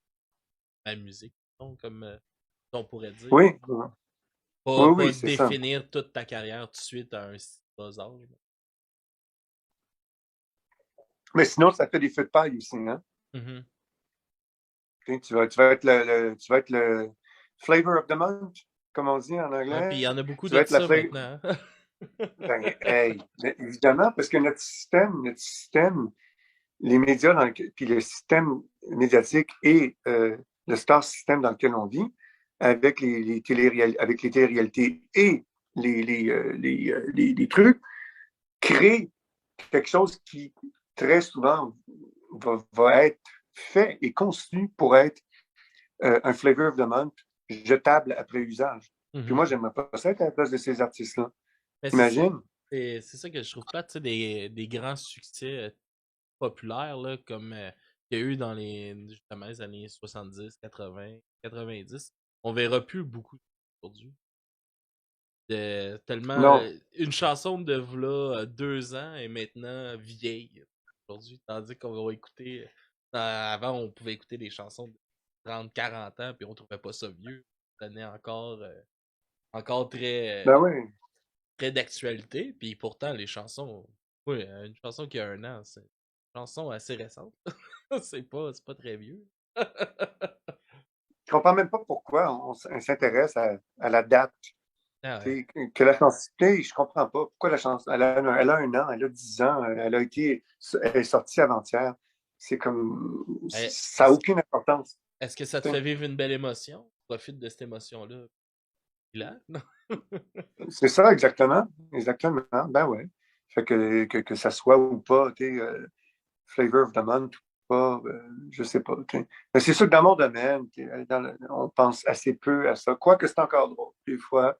ma musique, donc, comme on pourrait dire. Oui, oui, Pas oui, c'est ça. définir toute ta carrière tout de suite à un si bas âge. Mais sinon, ça fait des feux de paille aussi, hein? Mhm. Tu vas être tu vas être le flavor of the month, comme on dit en Ouais, puis il y anglais. en a beaucoup Tu vas de être la ça flavor. maintenant. Ben, hey, évidemment, parce que notre système, les médias puis le système médiatique et le star system dans lequel on vit, avec les téléréalités et les trucs, crée quelque chose qui très souvent va être fait et conçu pour être un flavor of the month jetable après usage. Puis moi, Mhm. j'aimerais pas ça être à la place de ces artistes-là. Mais T'imagines? c'est ça que je trouve plate, tu sais, des grands succès populaires, là, comme qu'il y a eu dans justement, les années 70, 80, 90. On verra plus beaucoup aujourd'hui. Tellement Non. une chanson de v'là 2 ans est maintenant vieille aujourd'hui, tandis qu'on va écouter avant on pouvait écouter des chansons de 30, 40 ans puis on trouvait pas ça vieux, ça donnait encore Ben oui. très d'actualité, puis pourtant les chansons, oui, une chanson qui a 1 an, c'est une chanson assez récente. C'est pas très vieux. Je comprends même pas pourquoi on s'intéresse à la date. Ah ouais. T'sais, que la chanson, je comprends pas. Pourquoi la chanson, elle a 1 an, elle a 10 ans, elle est sortie avant-hier. C'est comme, Eh, ça n'a Est-ce aucune importance. est-ce que ça te T'sais. fait vivre une belle émotion? Profite de cette émotion-là. Là? Non. C'est ça, exactement. Exactement. Ben ouais. Fait que ça soit ou pas, flavor of the month ou pas, je sais pas. Mais c'est sûr que dans mon domaine, on pense assez peu à ça. Quoique c'est encore drôle. Des fois,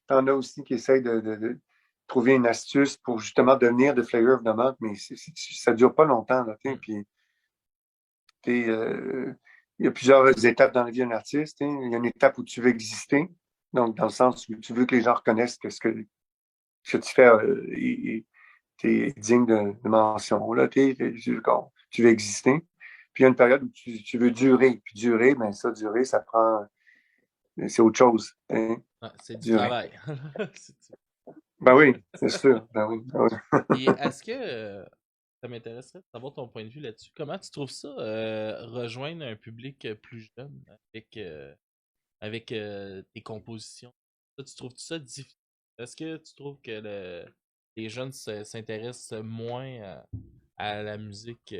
t'en as aussi qui essayent de trouver une astuce pour justement devenir de flavor of the month, mais ça dure pas longtemps. Là, Hmm. puis, il y a plusieurs étapes dans la vie d'un artiste. Il y a une étape où tu veux exister, donc dans le sens où tu veux que les gens reconnaissent ce que tu fais t'es digne de mention. Là, tu veux exister. Puis il y a une période où tu veux durer. Puis durer, ben ça, durer, ça prend. C'est autre chose. Ouais, c'est du Durer. travail. Ben oui, c'est sûr. Ben oui, ben oui. Puis est-ce que ça m'intéresserait de savoir ton point de vue là-dessus? Comment tu trouves ça, rejoindre un public plus jeune avec tes compositions? Tu trouves ça difficile? Est-ce que tu trouves que les jeunes s'intéressent moins à la musique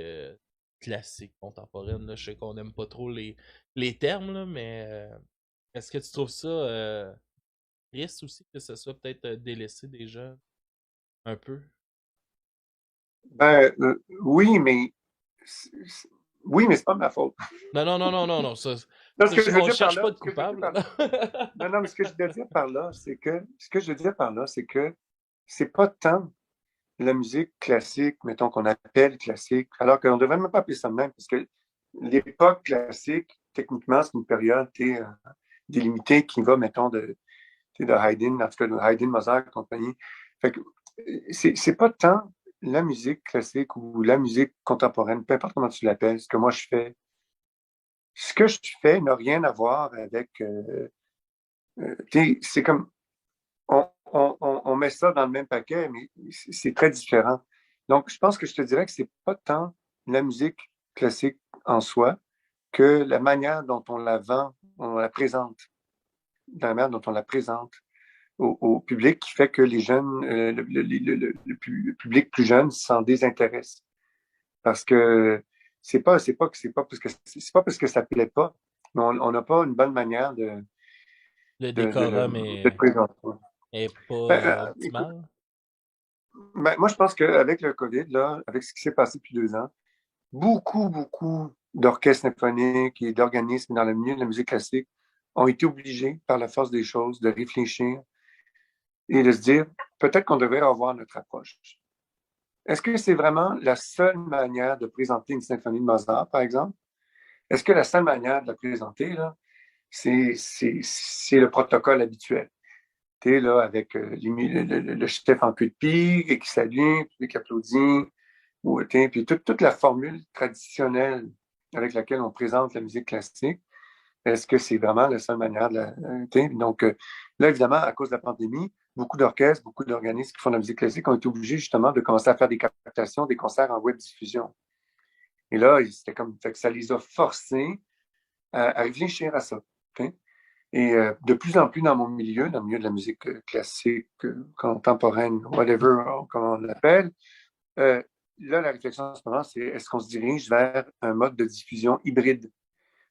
classique, contemporaine? Là? Je sais qu'on n'aime pas trop les termes, là, mais est-ce que tu trouves ça triste aussi que ça soit peut-être délaissé déjà un peu. Ben, oui, mais oui, mais c'est pas ma faute. Non, non, non, non, non, non. Non, ce que je veux On dire par cherche pas là, de ce que je veux dire coupable. par non, non, mais ce que je veux dire par là, c'est que c'est pas tant la musique classique, mettons qu'on appelle classique, alors qu'on ne devrait même pas appeler ça de même, parce que l'époque classique, techniquement, c'est une période délimitée qui va, mettons, de Haydn, en tout cas de Haydn, Mozart et compagnie. Fait que c'est pas tant la musique classique ou la musique contemporaine, peu importe comment tu l'appelles, ce que moi je fais. Ce que je fais n'a rien à voir avec. C'est comme. On met ça dans le même paquet, mais c'est très différent. Donc, je pense que je te dirais que c'est pas tant la musique classique en soi que la manière dont on la vend, on la présente, la manière dont on la présente au public qui fait que les jeunes, le public plus jeune s'en désintéresse. Parce que c'est pas parce que ça plaît pas, mais on n'a pas une bonne manière Le de décorum le présenter. est Ben, pas écoute, optimal. ben, moi, je pense qu'avec le COVID, là, avec ce qui s'est passé depuis 2 ans, beaucoup d'orchestres symphoniques et d'organismes dans le milieu de la musique classique ont été obligés, par la force des choses, de réfléchir et de se dire, peut-être qu'on devrait revoir notre approche. Est-ce que c'est vraiment la seule manière de présenter une symphonie de Mozart, par exemple? Est-ce que la seule manière de la présenter, là, c'est le protocole habituel? Tu es là avec le chef en queue de pie et qui salue, puis qui applaudit, ou, puis toute la formule traditionnelle avec laquelle on présente la musique classique. Est-ce que c'est vraiment la seule manière de la. Donc, là, évidemment, à cause de la pandémie, beaucoup d'orchestres, beaucoup d'organismes qui font de la musique classique ont été obligés justement de commencer à faire des captations, des concerts en web diffusion. Et là, c'était comme. Fait que ça les a forcés à réfléchir à ça. Okay? Et de plus en plus dans mon milieu, dans le milieu de la musique classique, contemporaine, whatever, comment on l'appelle, euh, là, la réflexion en ce moment, c'est est-ce qu'on se dirige vers un mode de diffusion hybride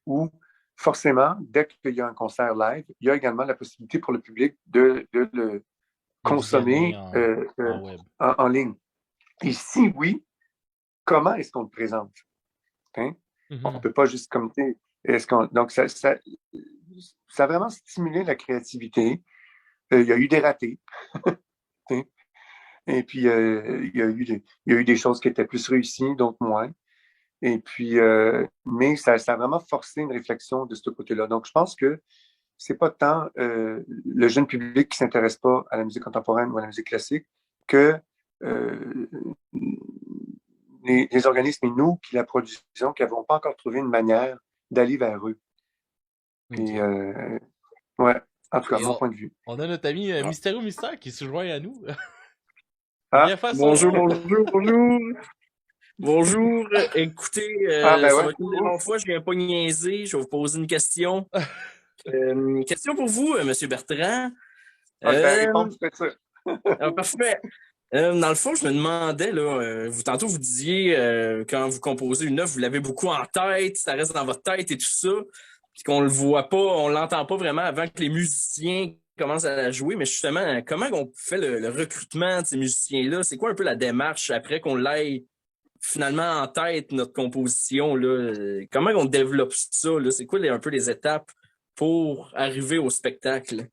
où forcément, dès qu'il y a un concert live, il y a également la possibilité pour le public de le Le visionner consommer en web. en ligne. Et si oui, comment est-ce qu'on le présente? Hein? On ne Mhm. peut pas juste commenter. Donc, ça a vraiment stimulé la créativité. Il y a eu des ratés. Hein? Et puis, il y a eu des choses qui étaient plus réussies, d'autres moins. Et puis, mais ça a vraiment forcé une réflexion de ce côté-là. Donc, je pense que c'est pas tant le jeune public qui s'intéresse pas à la musique contemporaine ou à la musique classique que euh, les organismes et nous qui la produisons, qui n'avons pas encore trouvé une manière d'aller vers eux. Puis, Ok. ouais, en tout cas, Et mon point de vue. on a notre ami Ah. Mystérieux Mystère qui se joint à nous. Ah, Viens faire son Bonjour, tour. bonjour. Bonjour. Écoutez, ah ben ça ouais. va être une des rares fois, je viens pas niaiser. Je vais vous poser une question. Question pour vous, Monsieur Bertrand. Ah, je vais Euh, répondre tout de suite. Parfait. Dans le fond, je me demandais, là, tantôt vous disiez, quand vous composez une œuvre, vous l'avez beaucoup en tête, ça reste dans votre tête et tout ça, puis qu'on le voit pas, on l'entend pas vraiment avant que les musiciens commencent à la jouer. Mais justement, comment on fait le recrutement de ces musiciens-là? C'est quoi un peu la démarche après qu'on l'ait finalement en tête, notre composition, là? Comment on développe ça, là? C'est quoi un peu les étapes pour arriver au spectacle?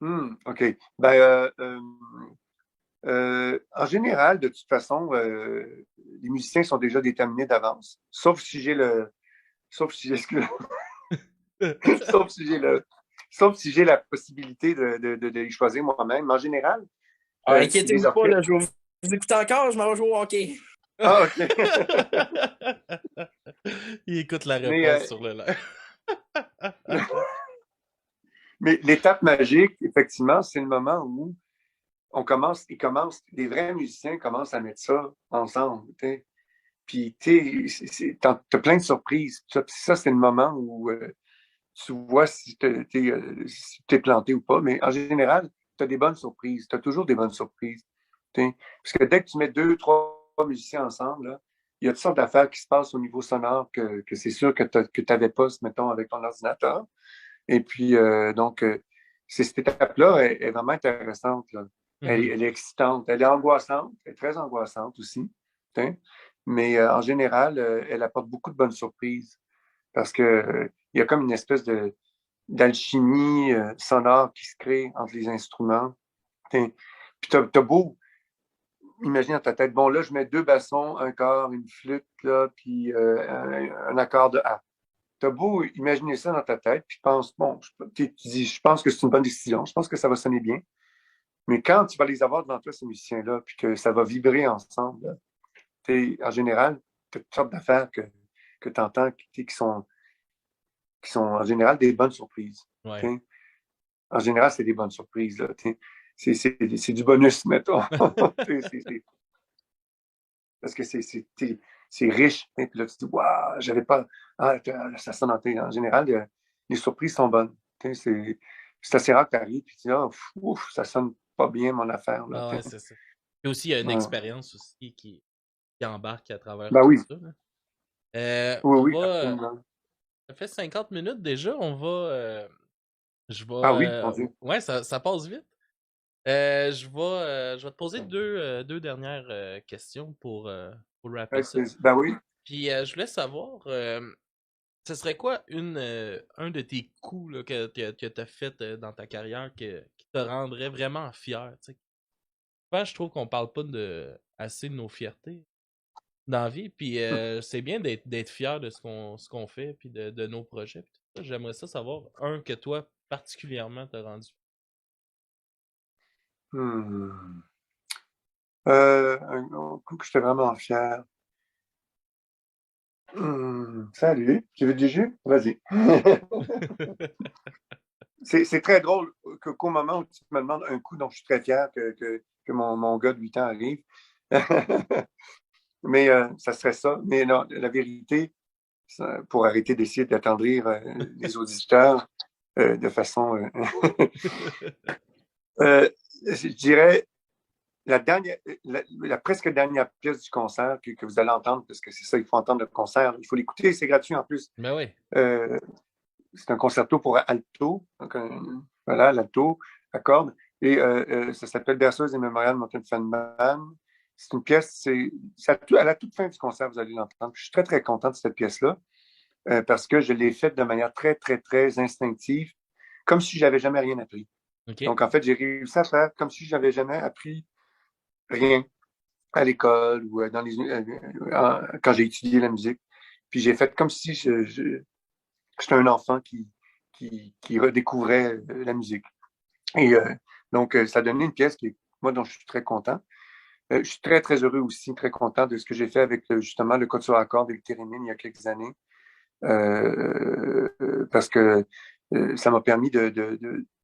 OK. Ben, en général, de toute façon, les musiciens sont déjà déterminés d'avance, sauf si j'ai, sauf si j'ai sauf si j'ai la possibilité de les choisir moi-même. En général, Ah, c'est des inquiétez-vous pas, orchestres. là, je vais vous écouter encore, je m'en vais jouer au hockey. Ah, OK. Il écoute la Mais, réponse sur le live. mais l'étape magique, effectivement, c'est le moment où les vrais musiciens commencent à mettre ça ensemble. T'sais. Puis, t'as plein de surprises. Ça, c'est le moment où tu vois si t'es planté ou pas. Mais en général, tu as des bonnes surprises. Tu as toujours des bonnes surprises. T'sais. Parce que dès que tu mets deux, trois musiciens ensemble, là, il y a toutes sortes d'affaires qui se passent au niveau sonore que c'est sûr que tu n'avais pas, mettons, avec ton ordinateur. Et puis, donc, cette étape-là est vraiment intéressante. Là. Mhm. Elle est excitante. Elle est angoissante. Elle est très angoissante aussi. Hein. Mais en général, elle apporte beaucoup de bonnes surprises parce que il y a comme une espèce d'alchimie sonore qui se crée entre les instruments. Hein. Puis t'as beau imaginer dans ta tête, bon, là, je mets 2 bassons, un corps, une flûte, là, puis un accord de A. T'as beau imaginer ça dans ta tête, puis tu penses, bon, tu dis, je pense que c'est une bonne décision, je pense que ça va sonner bien. Mais quand tu vas les avoir devant toi, ces musiciens-là, puis que ça va vibrer ensemble, là, en général, tu as toutes sortes d'affaires que tu entends qui sont en général des bonnes surprises. Ouais. T'sais. En général, c'est des bonnes surprises. Là, c'est du bonus, mettons. Parce que c'est riche. Hein, puis là, tu te dis, waouh, j'avais pas. Ah, ça sonne en général, les surprises sont bonnes. C'est assez rare que tu arrives et tu dis, ah, ouf, ça sonne pas bien mon affaire. Là, Ah ouais, c'est ça. Et aussi, il y a une ouais. expérience aussi qui embarque à travers Ben tout oui, ça. Là. oui, On oui, va. absolument. Ça fait 50 minutes déjà. On va. Je vais. Ah oui, mon Dieu. Ouais, ça passe vite. Je vais te poser deux dernières questions pour wrapper ça. Ben oui. Puis je voulais savoir, ce serait quoi un de tes coups là, que tu as fait dans ta carrière qui te rendrait vraiment fier? Tu sais? Souvent, je trouve qu'on parle pas assez de nos fiertés dans la vie. Puis c'est bien d'être fier de ce qu'on fait, puis de nos projets. Puis tout ça. J'aimerais ça savoir un que toi, particulièrement, t'as rendu. Hmm. Un coup que j'étais vraiment fier. Salut, tu veux du jus? Vas-y. C'est très drôle qu'au moment où tu me demandes un coup dont je suis très fier que mon gars de 8 ans arrive. Mais ça serait ça. Mais non, la vérité, pour arrêter d'essayer d'attendrir les auditeurs de façon... je dirais la presque dernière pièce du concert que vous allez entendre, parce que c'est ça, il faut entendre le concert. Il faut l'écouter, c'est gratuit en plus. Ben oui. C'est un concerto pour alto, donc voilà, l'alto, à cordes, et ça s'appelle Berceuse et Mémorial de Morton Feldman. C'est une pièce, à la toute fin du concert, vous allez l'entendre. Je suis très, très content de cette pièce-là, parce que je l'ai faite de manière très, très, très instinctive, comme si j'avais jamais rien appris. OK. Donc, en fait, j'ai réussi à faire comme si j'avais jamais appris rien à l'école ou quand j'ai étudié la musique. Puis j'ai fait comme si j'étais un enfant qui redécouvrait la musique. Et donc, ça a donné une pièce moi, dont je suis très content. Je suis très, très heureux aussi, très content de ce que j'ai fait avec justement le Quatuor à cordes et le Térémine il y a quelques années. Parce que ça m'a permis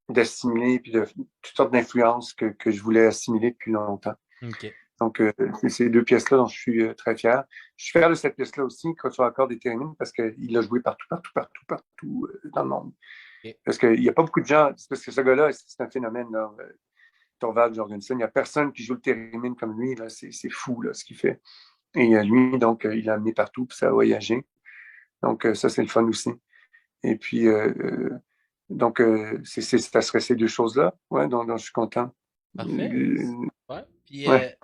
d'assimiler puis de toutes sortes d'influences que je voulais assimiler depuis longtemps. OK. Donc, c'est ces 2 pièces-là dont je suis très fier. Je suis fier de cette pièce-là aussi, Quatuor à cordes et Térémine, parce qu'il l'a joué partout, partout, partout, partout dans le monde. OK. Parce qu'il n'y a pas beaucoup de gens, parce que ce gars-là, c'est un phénomène, là, Thorvald Jorgensen. Il n'y a personne qui joue le Térémine comme lui. Là. C'est fou là, ce qu'il fait. Et lui, donc, il l'a amené partout, puis ça a voyagé. Donc, ça, c'est le fun aussi. Et puis, donc, ça serait ces 2 choses-là, ouais, dont je suis content. Parfait. Ouais. Puis Ouais.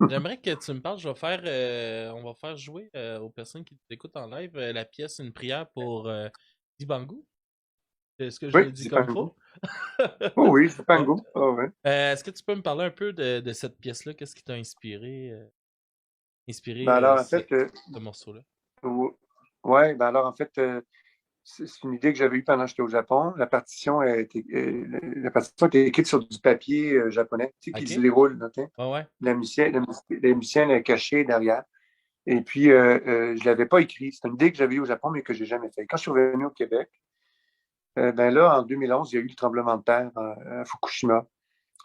j'aimerais que tu me parles, on va faire jouer aux personnes qui t'écoutent en live la pièce Une prière pour Dibango. Est-ce que je Oui, le dis c'est comme pas un faut? goût. Oh oui, c'est pas un Ouais. goût. Oh, ouais. Est-ce que tu peux me parler un peu de cette pièce-là? Qu'est-ce qui t'a Ben inspiré alors, en fait, ce morceau-là? ouais, ben alors, en fait, c'est une idée que j'avais eue pendant que j'étais au Japon. La partition a été écrite sur du papier japonais, tu sais, qui se OK? déroule. Là, tu sais. Ouais, ouais. Les musiciens l'ont caché derrière. Et puis, je ne l'avais pas écrit. C'est une idée que j'avais eue au Japon, mais que je n'ai jamais fait. Quand je suis revenu au Québec, ben là, en 2011, il y a eu le tremblement de terre à Fukushima,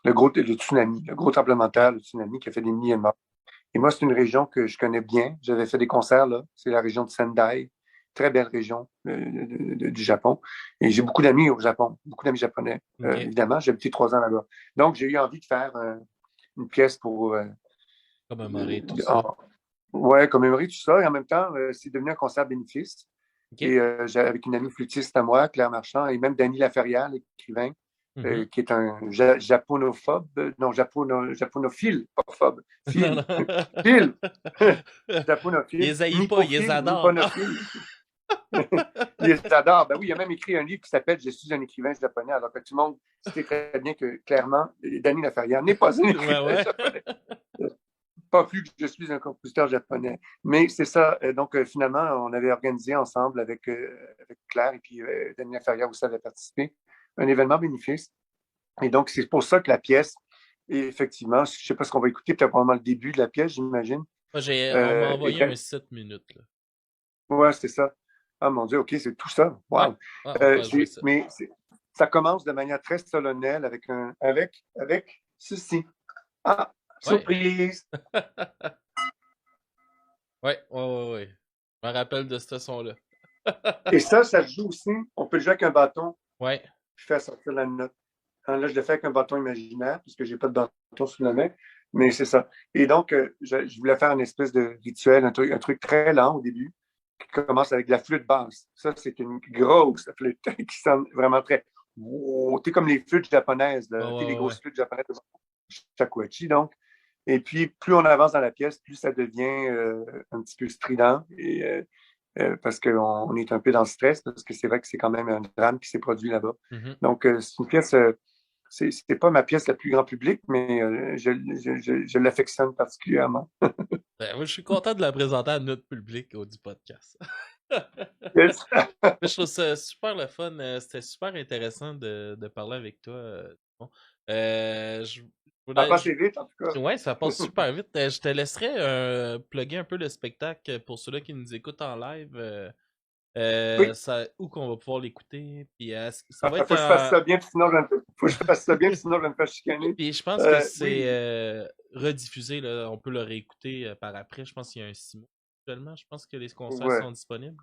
le tsunami, le gros tremblement de terre, le tsunami qui a fait des milliers de morts. Et moi, c'est une région que je connais bien. J'avais fait des concerts là. C'est la région de Sendai, très belle région du Japon. Et j'ai beaucoup d'amis au Japon, beaucoup d'amis japonais. OK. Évidemment, j'ai habité 3 ans là-bas. Donc, j'ai eu envie de faire une pièce pour Commémorer tout ça. commémorer tout ça. Et en même temps, c'est devenu un concert bénéfice. OK? Et avec une amie flûtiste à moi, Claire Marchand, et même Dany Laferrière, l'écrivain, Mhm. qui est un japonophobe, non, japonophile, pas phobe, Non, phile, non. phile, Il japonophile, les haït pas, il les nippophile, adore. nipponophile. Il les adore. Ben oui, il a même écrit un livre qui s'appelle Je suis un écrivain japonais, alors que tout le monde sait très bien que, clairement, Danny Laferrière n'est pas un Ouais, écrivain ouais. japonais. Pas plus que je suis un compositeur japonais. Mais c'est ça. Donc, finalement, on avait organisé ensemble avec Claire et puis Danny Laferrière aussi avait participé, un événement bénéfice. Et donc, c'est pour ça que la pièce, et effectivement, je ne sais pas ce qu'on va écouter, peut-être probablement le début de la pièce, j'imagine. Moi, on m'a Et envoyé un 7 minutes, là. ouais, c'est ça. Ah mon Dieu, OK, c'est tout ça. Ouais. Wow. Ah, on va jouer ça. Mais ça commence de manière très solennelle avec ceci. Ah, Ouais. surprise! Ouais, ouais, ouais, ouais. Je me rappelle de ce son-là. Et ça se joue aussi. On peut le jouer avec un bâton, Ouais. puis faire sortir la note. Hein, là, je le fais avec un bâton imaginaire, puisque j'ai pas de bâton sous la main, mais c'est ça. Et donc, je voulais faire une espèce de rituel, un truc très lent au début, qui commence avec de la flûte basse. Ça, c'est une grosse flûte qui sonne vraiment très. Oh, t'es comme les flûtes japonaises, Ouais, t'es les ouais, ouais. grosses flûtes japonaises, shakuhachi, donc. Et puis, plus on avance dans la pièce, plus ça devient un petit peu strident. Parce qu'on est un peu dans le stress, parce que c'est vrai que c'est quand même un drame qui s'est produit là-bas. Mhm. Donc, c'est une pièce, c'est pas ma pièce la plus grand public, mais je l'affectionne particulièrement. Ben, moi, je suis content de la présenter à notre public du podcast. Yes. Mais je trouve ça super le fun. C'était super intéressant de parler avec toi. Bon. Je Ça a voulais, passé vite, en tout cas. ouais, ça passe super vite. Je te laisserai plugger un peu le spectacle pour ceux-là qui nous écoutent en live. Oui, Où qu'on va pouvoir l'écouter. Puis ça va il être faut que je fasse un. ça bien, sinon faut que je fasse ça bien, sinon je vais me faire chicaner. Puis je pense que c'est Oui, rediffusé. Là. On peut le réécouter par après. Je pense qu'il y a un 6 mois actuellement. Je pense que les concerts ouais. sont disponibles.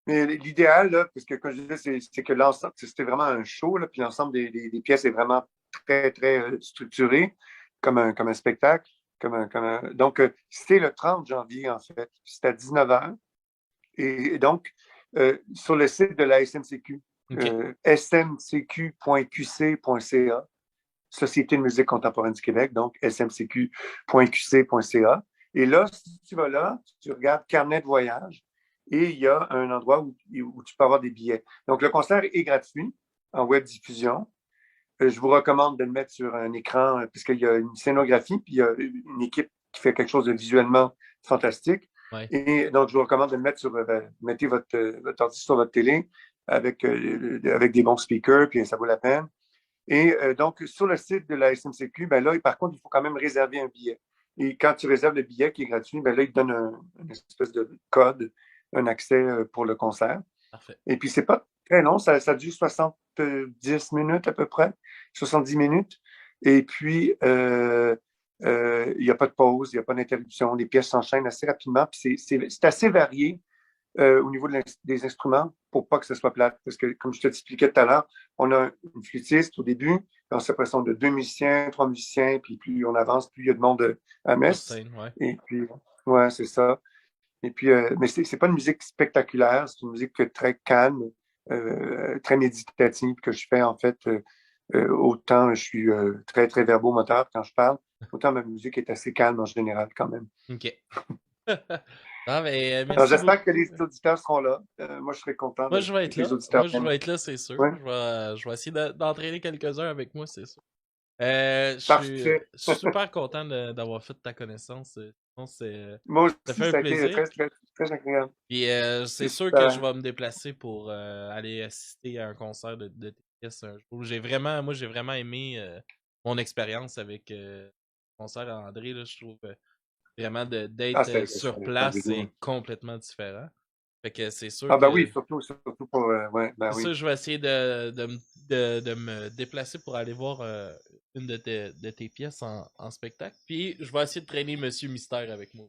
Mais l'idéal, là, parce que comme je disais, c'est que l'ensemble, c'était vraiment un show, là, puis l'ensemble des pièces est vraiment très, très structuré, comme un spectacle. Donc, c'est le 30 janvier, en fait. C'est à 19h. Et donc, sur le site de la SMCQ, OK. smcq.qc.ca, Société de musique contemporaine du Québec, donc smcq.qc.ca. Et là, si tu vas là, tu regardes carnet de voyage et il y a un endroit où tu peux avoir des billets. Donc, le concert est gratuit en web diffusion. Je vous recommande de le mettre sur un écran puisqu'il y a une scénographie, puis il y a une équipe qui fait quelque chose de visuellement fantastique. Ouais. Et donc, je vous recommande de le mettre mettez votre ordi sur votre télé avec des bons speakers, puis ça vaut la peine. Et donc, sur le site de la SMCQ, ben là, par contre, il faut quand même réserver un billet. Et quand tu réserves le billet qui est gratuit, ben là, il te donne une espèce de code, un accès pour le concert. Parfait. Et puis, c'est pas très long, ça dure 70 minutes à peu près, 70 minutes. Et puis, il n'y a pas de pause, il n'y a pas d'interruption, les pièces s'enchaînent assez rapidement. Puis c'est assez varié au niveau des instruments pour pas que ce soit plate. Parce que, comme je te expliquais tout à l'heure, on a une flûtiste au début, puis on se présente de 2 musiciens, 3 musiciens, puis plus on avance, plus il y a de monde à Sur messe. scène, ouais. Et puis, ouais, c'est ça. Et puis, mais c'est pas une musique spectaculaire, c'est une musique très calme, très méditative que je fais en fait. Autant je suis très, très verbomoteur quand je parle, autant ma musique est assez calme en général quand même. OK. Non, mais Alors, merci j'espère que beaucoup. les auditeurs seront là. Moi, je serais content Moi, je vais que être les là. auditeurs Moi, je viennent. vais être là, c'est sûr. Oui, Je vais essayer d'entraîner quelques-uns avec moi, c'est sûr. parfait. Je suis super content d'avoir fait ta connaissance. Sinon, Moi ça aussi, fait un ça a été plaisir. très, très, très agréable. Puis c'est C'est sûr que je super. vais me déplacer pour aller assister à un concert de tes pièces un jour. Moi, j'ai vraiment aimé mon expérience avec le concert à André. Là, je trouve vraiment Ah, d'être sur c'était place, fabuleux. c'est complètement différent. Fait que Ah, ben oui, surtout pour. Ouais, ben c'est oui. sûr, je vais essayer de me déplacer pour aller voir une de tes pièces en spectacle. Puis je vais essayer de traîner Monsieur Mystère avec moi.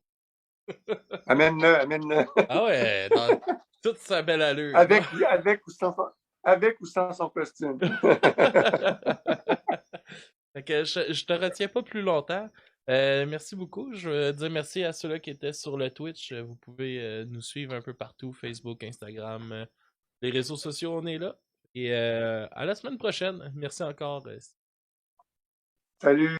Amène-le, amène-le. Ah ouais, dans toute sa belle allure. Avec ou sans son costume. Fait que je te retiens pas plus longtemps. Merci beaucoup. Je veux dire merci à ceux-là qui étaient sur le Twitch. Vous pouvez nous suivre un peu partout, Facebook, Instagram, les réseaux sociaux, on est là. Et à la semaine prochaine. Merci encore. Salut!